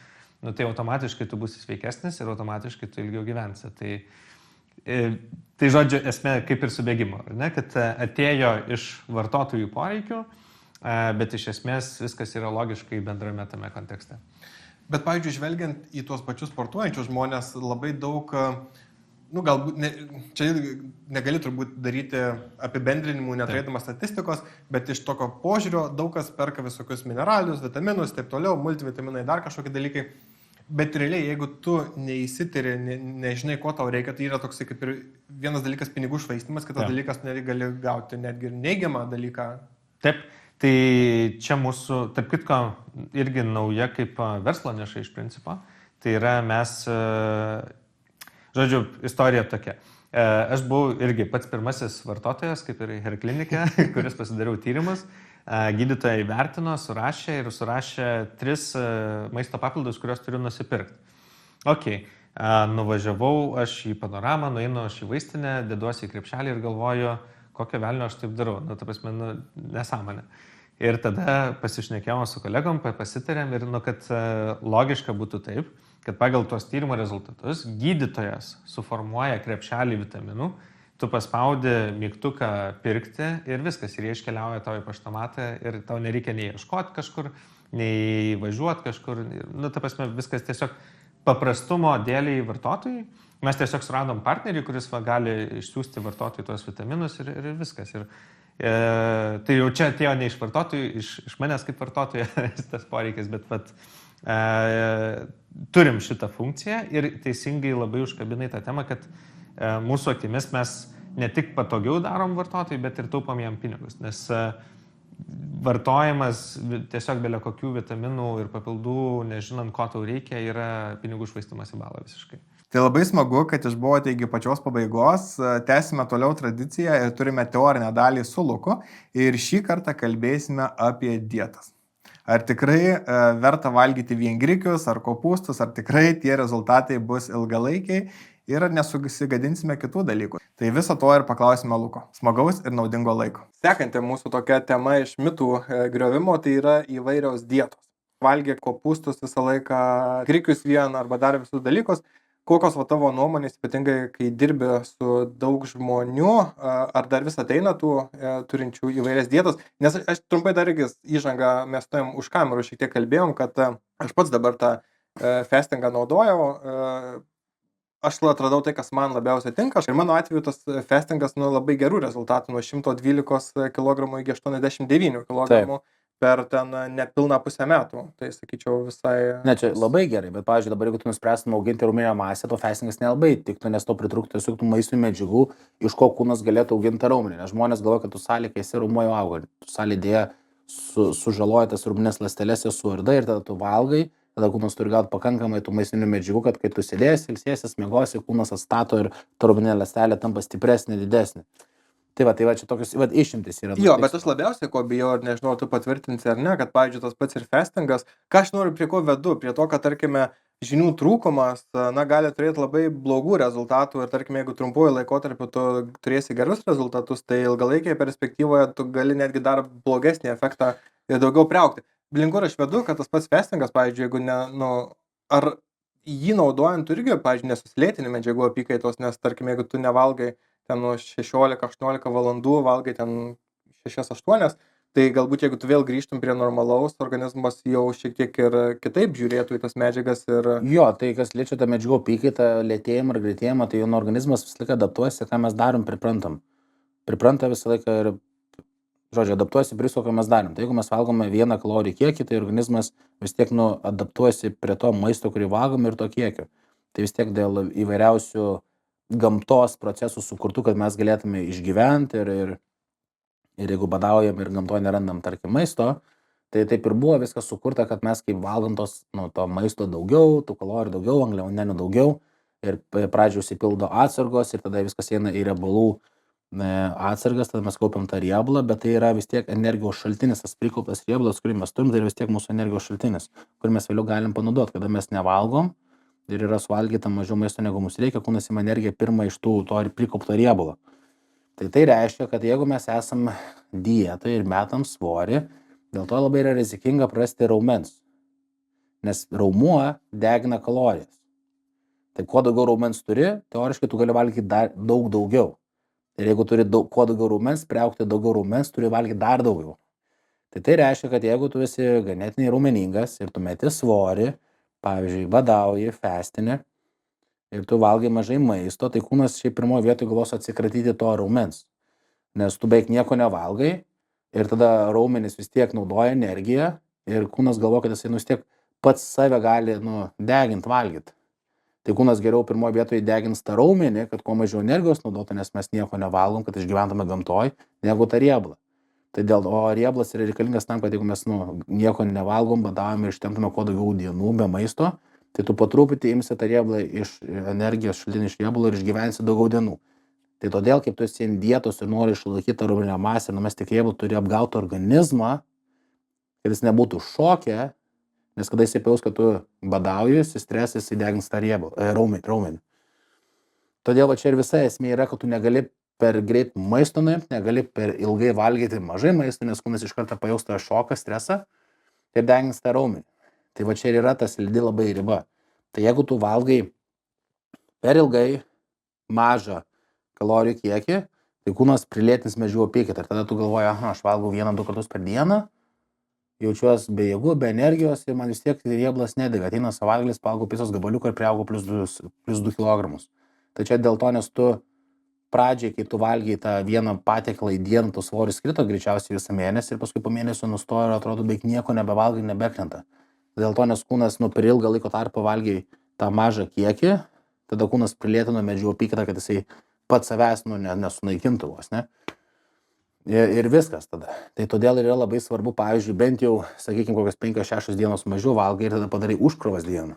nu, tai automatiškai tu būsi sveikesnis ir automatiškai tu ilgiau gyvensi. Tai žodžiu, esmė kaip ir su bėgimu, ne? Kad atėjo iš vartotojų poreikių, bet iš esmės viskas yra logiškai bendrame tame kontekste. Bet, pavyzdžiui, žvelgiant į tuos pačius sportuojančius žmonės, labai daug, nu, galbūt, čia negali turbūt daryti apibendrinimų, neturėdamas statistikos, bet iš tokio požiūrio daug kas perka visokius mineralius, vitaminus, taip toliau, multivitaminai, dar kažkokie dalykai. Bet realiai, jeigu tu neįsitiri, nežinai, ko tau reikia, tai yra toksai kaip ir vienas dalykas pinigų švaistimas, kitas dalykas gali gauti netgi ir neigiamą dalyką. Taip. Tai čia mūsų, tarp kitko, irgi nauja kaip verslo niša iš principo. Tai yra mes, žodžiu, istorija tokia. Aš buvau irgi pats pirmasis vartotojas, kaip ir Herklinike, kuris pasidariau tyrimus. Gydytojai įvertino, surašė 3 maisto papildus, kuriuos turiu nusipirkti. Ok, nuvažiavau aš į Panoramą, nueinu aš į vaistinę, deduosi į krepšelį ir galvoju, kokio velnio aš taip darau, ta prasme, nesąmonė. Ir tada pasišnekėjom su kolegom, pasitarėm ir, kad logiška būtų taip, kad pagal tuos tyrimo rezultatus gydytojas suformuoja krepšelį vitaminų, tu paspaudi mygtuką pirkti ir viskas, ir jie iškeliauja tavo į paštomatą ir tau nereikia nei ieškoti kažkur, nei važiuoti kažkur, ta prasme, viskas tiesiog paprastumo dėliai vartotojai. Mes tiesiog suradom partnerį, kuris gali išsiųsti vartotojui tuos vitaminus ir viskas. Tai jau čia atėjo ne iš vartotojų, iš manęs kaip vartotojo tas poreikis, bet turim šitą funkciją ir teisingai labai užkabinai tą temą, kad mūsų akimis mes ne tik patogiau darom vartotojui, bet ir taupom jam pinigus, nes vartojimas tiesiog belė kokių vitaminų ir papildų, nežinant, ko tau reikia, yra pinigų švaistimas į balą visiškai. Tai labai smagu, kad išbuvote iki pačios pabaigos. Tęsime toliau tradiciją ir turime teorinę dalį su Luku. Ir šį kartą kalbėsime apie dietas. Ar tikrai verta valgyti viengrikius ar kopūstus, ar tikrai tie rezultatai bus ilgalaikiai ir ar nesusigadinsime kitų dalykų. Tai viso to ir paklausime Luko. Smagaus ir naudingo laiko. Sekanti mūsų tokia tema iš mitų griovimo, tai yra įvairios dietos. Valgė kopūstus visą laiką, grikius vieną arba dar visus dalykus. Kokios tavo nuomonės, ypatingai kai dirbi su daug žmonių, ar dar vis ateina tų turinčių įvairias dietas? Nes aš trumpai dar irgi įžangą mes tojom už kamerų šiek tiek kalbėjom, kad aš pats dabar tą fastingą naudojau, aš atradau tai, kas man labiausiai tinka. Ir mano atveju tas fastingas labai gerų rezultatų, nuo 112 kg iki 89 kg. Taip. Per ten nepilną pusę metų, tai sakyčiau visai... Ne, čia labai gerai, bet, pavyzdžiui, dabar jeigu tu nuspręstum auginti raumeninę masę, to fastingas nelabai tiktų, nes to pritrūktų tiesiog tų maistinių medžiagų, iš ko kūnas galėtų auginti raumenį. Nes žmonės galvoja, kad tu salį, kai esi raumuoju auga, tu salį dėja sužaloja tas raumeninės ląsteles, jas suarda ir tada tu valgai, tada kūnas turi gauti pakankamai tų maistinių medžiagų, kad kai tu sėdėsi, ilsėsis, miegosi, kūnas atstato ir ta raumeninė ląstelė tampa stipresnė, didesnė. Tai va, čia tokios išimtis yra. Jo, bet aš labiausiai ko bijau, ar nežinau, tu patvirtinsi ar ne, kad, pavyzdžiui, tas pats ir fastingas, ką aš noriu prie ko vedu, prie to, kad, tarkime, žinių trūkumas, gali turėti labai blogų rezultatų ir, tarkime, jeigu trumpuoju laikotarpiu tu turėsi gerus rezultatus, tai ilgalaikėje perspektyvoje tu gali netgi dar blogesnį efektą ir daugiau priaugti. Link kur aš vedu, kad tas pats fastingas, pavyzdžiui, jeigu ar jį naudojant irgi, pavyzdžiui, nesuslėtini medžiagų apykaitos, nes, tarkime, jeigu tu nevalgai ten nuo 16-18 valandų, valgai ten 6-8, tai galbūt jeigu tu vėl grįžtum prie normalaus, organizmas jau šiek tiek ir kitaip žiūrėtų į tas medžiagas ir... Jo, tai kas liečia tą medžiagų apykaitą, lėtėjimą ar greitėjimą, tai jo organizmas visą laiką adaptuojasi, ką mes darom, priprantam. pripranta visą laiką ir, žodžiu, adaptuojasi prie visko, ką mes darom. Tai jeigu mes valgome 1 kalorijų kiekį, tai organizmas vis tiek adaptuojasi prie to maisto, kurį valgome ir to kiekio. Tai vis tiek dėl įvairiausių gamtos procesų sukurtų, kad mes galėtume išgyventi ir jeigu badaujam ir gamtoje nerandam, tarkim, maisto, tai taip ir buvo viskas sukurta, kad mes kaip valgom to maisto daugiau, tų kalorijų daugiau, angliavandenių daugiau ir pradžioje užsipildo atsargos ir tada viskas eina į riebalų atsargas, tada mes kaupiam tą riebalą, bet tai yra vis tiek energijos šaltinis, tas prikauptas riebalas, kurį mes turim, tai yra vis tiek mūsų energijos šaltinis, kurį mes vėliau galim panaudoti, kada mes nevalgom ir yra suvalgyta mažiau maisto negu mums reikia, kūnas ima energiją pirmą iš to prikaupto riebalo. Tai reiškia, kad jeigu mes esam dietoje ir metam svorį, dėl to labai yra rizikinga prarasti raumens, nes raumuo degina kalorijas. Tai kuo daugiau raumens turi, teoriškai tu gali valgyti dar daug daugiau. Ir jeigu turi kuo daugiau raumens, priaugti daugiau raumens, turi valgyti dar daugiau. Tai reiškia, kad jeigu tu esi ganėtinai raumeningas ir tu meti svorį, pavyzdžiui, badauji, fastini, ir tu valgai mažai maisto, tai kūnas šiaip pirmoje vietoje galvos atsikratyti to raumens. Nes tu beveik nieko nevalgai ir tada raumenis vis tiek naudoja energiją ir kūnas galvo, kad jisai vis tiek pats save gali deginti, valgyti. Tai kūnas geriau pirmoje vietoje degins tą raumenį, kad kuo mažiau energijos naudotų, nes mes nieko nevalgom, kad išgyventume gamtoj, negu tą riebalą. Tai o riebalas yra reikalingas tam, kad jeigu mes nieko nevalgom, badaujam ir ištemptume kuo daugiau dienų be maisto, tai tu po truputį imsi tą riebalą iš energijos šaltinį iš riebalo ir išgyvensi daugiau dienų. Tai todėl, kaip tu esi ant dietos ir nori išlaikyti tą raumeninę masę ir numesti riebalą, turi apgauti organizmą, kad jis nebūtų šoke, nes kada jisai pajaus, kad tu badauji, jis stresas, jisai degins tą raumenį. Todėl čia ir visa esmė yra, kad tu negali per greit maisto nuimti, negali per ilgai valgyti mažai maisto, nes kūnas iš karto pajaus tą šoką, stresą ir degins tą raumenį. Tai va čia ir yra tas slidi labai riba. Tai jeigu tu valgai per ilgai mažą kalorijų kiekį, tai kūnas prilėtins medžiagų apykaitą. Ir tada tu galvoji, aš valgau 1-2 kartus per dieną, jaučiuosi be jėgų, be energijos ir man vis tiek riebalas nedega. Ateina savaitgalis, valgau picos gabaliuką ir priaugau plus 2 kg. Tai čia dėl to, nes tu pradžiai, kai tu valgiai tą vieną patiekalą į dieną, tu svoris krito greičiausiai visą mėnesį ir paskui po mėnesio nustoja ir atrodo beveik nieko nebevalgai, nebekrenta. Dėl to, nes kūnas per ilgą laiko tarpą valgiai tą mažą kiekį, tada kūnas prilėtino medžiagų apykaitą, kad jisai pats savęs nesunaikintų vos, ne? Ir viskas tada. Tai todėl yra labai svarbu, pavyzdžiui, bent jau, sakykime, kokias 5-6 dienos mažiau valgai ir tada padarai užkrovas dieną.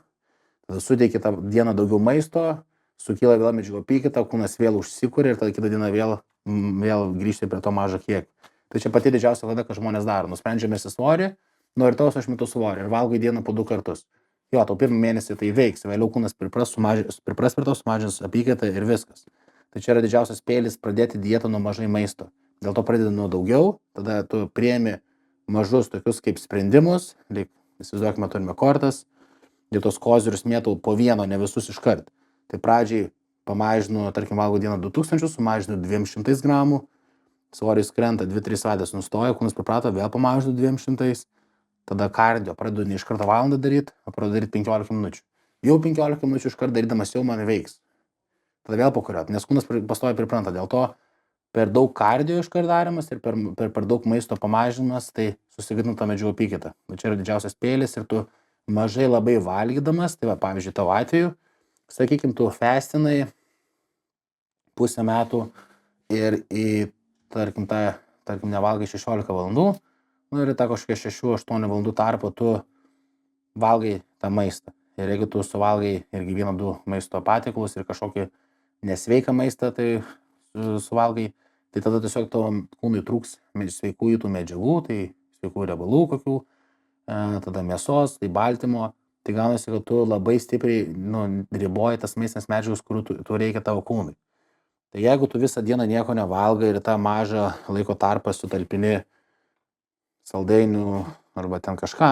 Tada suteiki tą dieną daugiau maisto, sukyla vėl medžiagų apykaita, kūnas vėl užsikūrė ir tada kitą dieną vėl grįžti prie to mažo kiekio. Tai čia pati didžiausia klaida, ką žmonės daro. Nusprendžia mesti svorį, nuo rytojaus aš metu svorį ir valgai dieną po 2 kartus. Jo, tau pirmą mėnesį tai veiks, vėliau kūnas pripras prie to, sumažins apykaitą ir viskas. Tai čia yra didžiausias peilis pradėti dietą nuo mažai maisto. Dėl to pradedi nuo daugiau, tada tu priemi mažus tokius kaip sprendimus, įsivaizduokime, turime kortas, ir tos kozirius mėtau po vieno, ne visus iškart. Tai pradžiai pamažinu, tarkim, valgau dieną 2000, sumažinu 200 gramų, svoris krenta 2-3 savaitės nustoja, kūnas priprato, vėl pamažinu 200, tada kardio pradedu ne iš karto valandą daryti, o pradedu daryti 15 minučių. Jau 15 minučių iškart darydamas jau man veiks. Tada vėl pakuriuot, nes kūnas pastoviai pripranta, dėl to per daug kardio iškart darimas ir per daug maisto pamažinimas, tai susigadina tą medžiagų apykaitą. Čia yra didžiausias peilis ir tu mažai labai valgydamas, tai va, pavyzdžiui, tavo atveju, sakykim, tu fastinai pusę metų ir tarkim, nevalgai 16 valandų, ir tą kažkokią 6-8 valandų tarpą tu valgai tą maistą. Ir jeigu tu suvalgai irgi 1-2 maisto patiekalus ir kažkokį nesveiką maistą, tai suvalgai, tai tada tiesiog tavo kūnui trūks sveikųjų tų medžiagų, tai sveikųjų riebalų kokių, tada mėsos, tai baltymo. Tai gaunasi, kad tu labai stipriai riboji tas maistinės medžiagas, kurių tu reikia tavo kūnui. Tai jeigu tu visą dieną nieko nevalgai ir tą mažą laiko tarpą sutalpini saldainių arba ten kažką,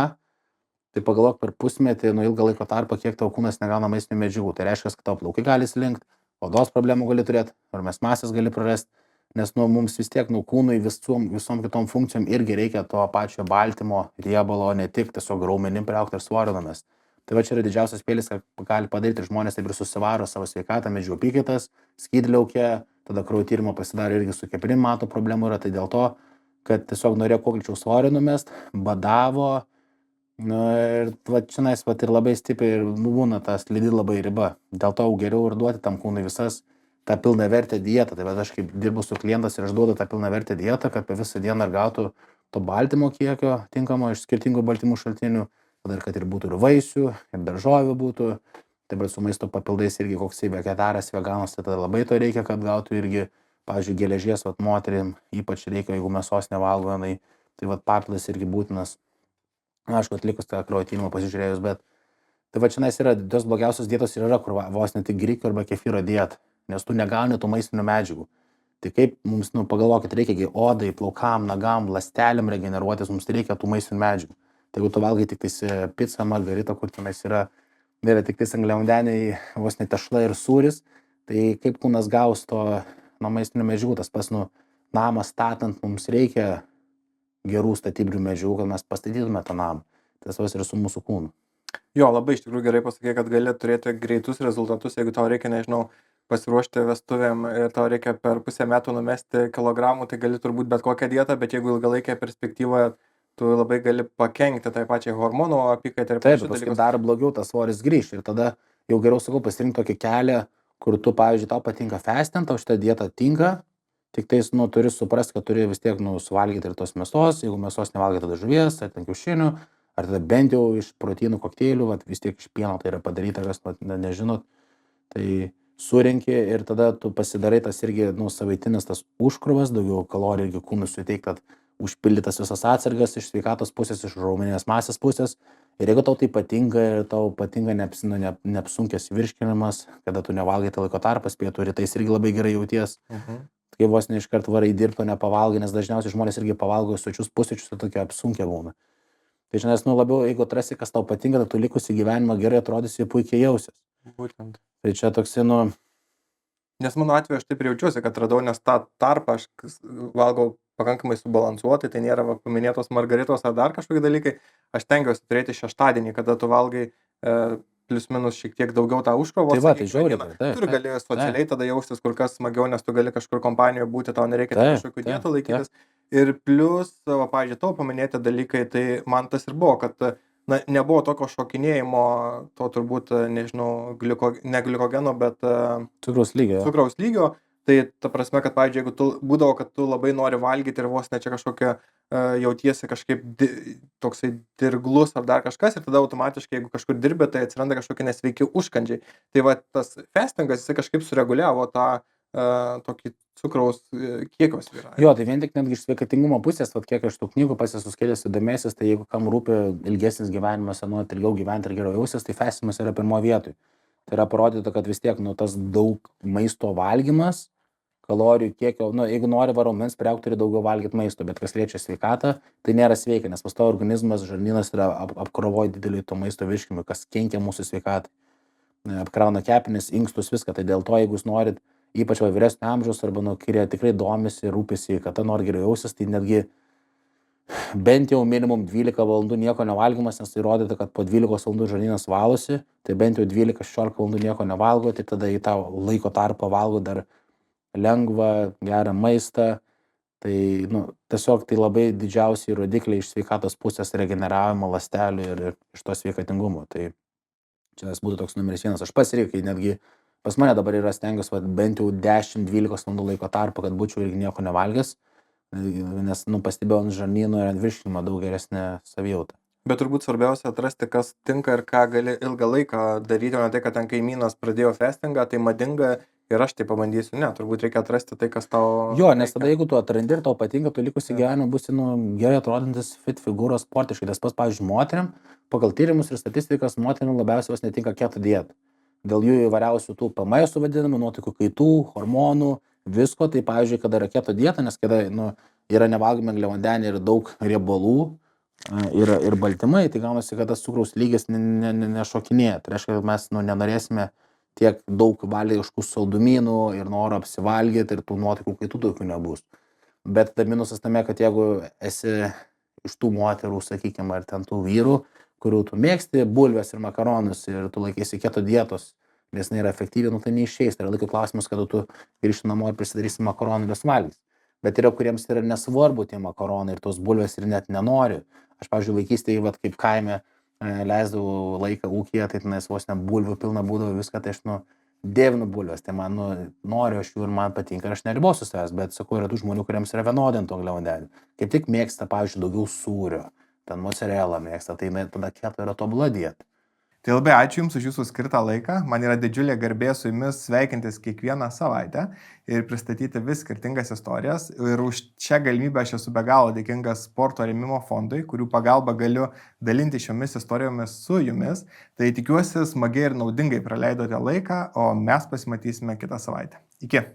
tai pagalvok per pusmetį, ilgą laiko tarpą, kiek tavo kūnas negauna maistinių medžiagų. Tai reiškia, kad tavo plaukai gali slinkt, odos problemų gali turėti, ar mes masės gali prarasti, nes mums vis tiek kūnui visom kitom funkcijom irgi reikia to pačio baltymo, riebalo, ne tik tiesiog raumenim priaugti ir svorio numest. Tai va čia yra didžiausias peilis, ką gali padaryti ir žmonės taip ir susivaro savo sveikatą, medžiagų apykaitas, skydliaukė, tada kraujo tyrimą pasidarė irgi su kepenim, mato problemų yra, tai dėl to, kad tiesiog norėjo kuo greičiau svorio numest, badavo, ir va čionais vat ir labai stipriai ir būna ta slidi labai riba. Dėl to geriau ir duoti tam kūnui visas tą pilną vertę dietą. Tai bet aš kaip dirbu su klientas ir aš duodu tą pilną vertę dietą, kad per visą dieną ir gautų to baltymo kiekio tinkamo iš skirtingų baltymų šaltinių, tada ir kad ir būtų ir vaisių, ir daržovių būtų. Taip pat su maisto papildais irgi koksai vegetaras, veganas, tai tada labai to reikia, kad gautų irgi, pavyzdžiui, geležies, vat moterim ypač reikia, jeigu mėsos nevalgo, tai vat papildas irgi būtinas. Aišku, atlikus tą kraujo tyrimą pasižiūrėjus, bet tai va čionais yra, tos blogiausios dietos ir yra, kur vos ne tik grikių arba kefyro dieta, nes tu negauni tų maistinių medžiagų. Tai kaip mums, pagalvokit, reikia odai, plaukam, nagam, ląstelėm regeneruotis, mums reikia tų maistinių medžiagų. Tai jeigu tu valgai tik tais pizzą, margaritą, kur tenais yra tik tais angliavandeniai, vos ne tešla ir sūris, tai kaip kūnas gaus to maistinių medžiagų, tas pas namą statant mums reikia gerų statybinių medžiagų, kad mes pastatytume tą namą. Tas ir su mūsų kūnu. Jo, labai iš tikrųjų gerai pasakė, kad gali turėti greitus rezultatus, jeigu tau reikia, nežinau, pasiruošti vestuvėm ir tau reikia per pusę metų numesti kilogramų, tai gali turbūt bet kokią dietą, bet jeigu ilgalaikėje perspektyvoje tu labai gali pakenkti tai pačiai hormonų apykaitai ir taip, paskui dar blogiau tas svoris grįš ir tada jau geriau sakau pasirinkti tokį kelią, kur tu, pavyzdžiui, tau patinka fastinti, tau šitą dietą tinka, tik tais, turi suprasti, kad turi vis tiek, suvalgyti ir tos mėsos, jeigu mėsos nevalgai tada žuvies, ar ten kiaušinių, ar tada bent jau iš proteinų kokteilių, vis tiek iš pieno tai yra padaryta, kas nežinot, tai surenki ir tada tu pasidarai tas irgi, savaitinis tas užkrovas, daugiau kalorijų irgi kūnui suteikti, kad užpildytas visas atsargas iš sveikatos pusės, iš raumeninės masės pusės. Ir jeigu tau tai patinka ir tau patinka neapsunkęs virškinimas, kada tu nevalgai tą laiko tarpą, pietų rytais irgi labai gerai jauties. Kai vos ne iškart varai dirbti, nepavalgai, nes dažniausiai žmonės irgi pavalgo sočius pusryčius, tai tokia apsunkia būna. Tai žinai, labiau, jeigu atrasi, kas tau patinka, tai tu likusį gyvenimą gerai atrodysi, puikiai jausies. Būtent. Tai čia toks, Nes mano atveju aš taip ir jaučiuosi, kad radau, nes tą tarpą aš valgau pakankamai subalansuotai, tai nėra paminėtos margaritos ar dar kažkokie dalykai. Aš tengiuosi turėti šeštadienį, kada tu valgai plius minus šiek tiek daugiau tą užkrovos. Tai va, tai žiauriai. Tu gali socialiai tada jaustis kur kas smagiau, nes tu gali kažkur kompanijoje būti, tau nereikia kažkokių dietų laikytis. Ir plius, pavyzdžiui, tavo paminėti dalykai, tai man tas ir buvo, kad nebuvo tokio šokinėjimo, to turbūt, nežinau, ne glikogeno, bet cukraus lygio. Tai ta prasme, kad, pavyzdžiui, jeigu tu būdavo, kad tu labai nori valgyti ir vos ne čia kažkokia jautiesi kažkaip toksai dirglus ar dar kažkas, ir tada automatiškai, jeigu kažkur dirbi, tai atsiranda kažkokie nesveiki užkandžiai. Tai va, tas fastingas, jisai kažkaip sureguliavo tą tokį cukraus kiekio svyrą. Jo, tai vien tik netgi iš sveikatingumo pusės, kiek aš tų knygų pasisuskėlęs įdomėsis, tai jeigu kam rūpi ilgesnis gyvenimas, nuo ilgiau gyventi ir geriau jausis, tai fastingas yra pirmo vietoj. Tai yra parodyta, kad vis tiek tas daug maisto valgymas, kalorijų kiekio, jeigu nori raumens priaugti, turi daugiau valgyti maisto, bet kas liečia sveikatą, tai nėra sveika, nes pastovi organizmas, žarnynas yra apkrovoja didelį to maisto virškinimui, kas kenkia mūsų sveikatai. Apkrauna kepenis, inkstus, viską. Tai dėl to, jeigu jūs norit, ypač vyresnio amžiaus arba kurie tikrai domisi, rūpisi, kad nori geriau jausis, tai netgi bent jau minimum 12 valandų nieko nevalgymas, nes tai rodyta, kad po 12 valandų žarnynas valosi, tai bent jau 12-16 valandų nieko nevalgo, tai tada į tą laiko tarpą valgo dar lengvą, gerą maistą. Tai tiesiog tai labai didžiausiai rodikliai iš sveikatos pusės regeneravimo ląstelių ir iš to sveikatingumo. Tai čia būtų toks numeris 1. Aš pasirinkau, netgi pas mane dabar yra stengiuosi bent jau 10-12 valandų laiko tarpą, kad būčiau irgi nieko nevalgęs, nes pastebėjau ant žarnyno ir ant virškinimo daug geresnę savijautą. Bet turbūt svarbiausia atrasti, kas tinka ir ką gali ilgą laiką daryti, o ne tai, kad ten kaimynas pradėjo fastingą, tai madinga ir aš tai pabandysiu. Ne, turbūt reikia atrasti tai, kas tau... Jo, nes tada jeigu tu atrandi ir tau patinka, tu likusį gyvenimą būsi gerai atrodantis fit figūros sportiškai. Tas pats, pavyzdžiui, moteriam, pagal tyrimus ir statistikas, moteriam labiausiai vos netinka keto dieta. Dėl jų įvairiausių tų PMS vadinamų, nuotaikų kaitų, hormonų, visko. Tai pavyzdžiui, kada yra keto dieta, nes kada yra nevalgomi angliavandeniai ir daug riebalų ir baltymai, tai gaunasi, kad tas cukraus lygis nešokinėja. Tai reiškia, kad mes nenorėsime tiek daug valgiškų saldumynų ir noro apsivalgyti ir tų nuotaikų kaitų tokių nebus. Bet minusas tame, kad jeigu esi iš tų moterų, sakykime, ar ten tų vyrų, kurių tu mėgsti bulves ir makaronus ir tu laikėsi keto dietos nes jinai yra efektyvi, nu tai neišeis. Tai yra laiko klausimas, kada tu grįžti namo ir prisidarysi makaronų ir juos valgys. Bet yra, kuriems yra nesvarbu tie makaronai ir tos bulvės ir net nenori. Aš, pavyzdžiui, vaikystėje, vat, kaip kaime leisdavau laiką ūkyje, tai tenais vos ne bulvių pilna būdavo viską, tai aš dievinu bulves, tai man noriu aš jų ir man patinka ir aš neribosiu savęs, bet sakau, yra tų žmonių, kuriems yra vienodintų angliavandenių. Kaip tik mėgsta, pavyzdžiui, daugiau sūrio, ten mozzarella mėgsta, tai tada keto yra tobula dieta. Tai labai ačiū Jums už Jūsų skirtą laiką. Man yra didžiulė garbė su Jumis sveikintis kiekvieną savaitę ir pristatyti vis skirtingas istorijas. Ir už šią galimybę aš esu be galo dėkingas Sporto rėmimo fondui, kurių pagalba galiu dalinti šiomis istorijomis su Jumis. Tai tikiuosi smagiai ir naudingai praleidote laiką, o mes pasimatysime kitą savaitę. Iki.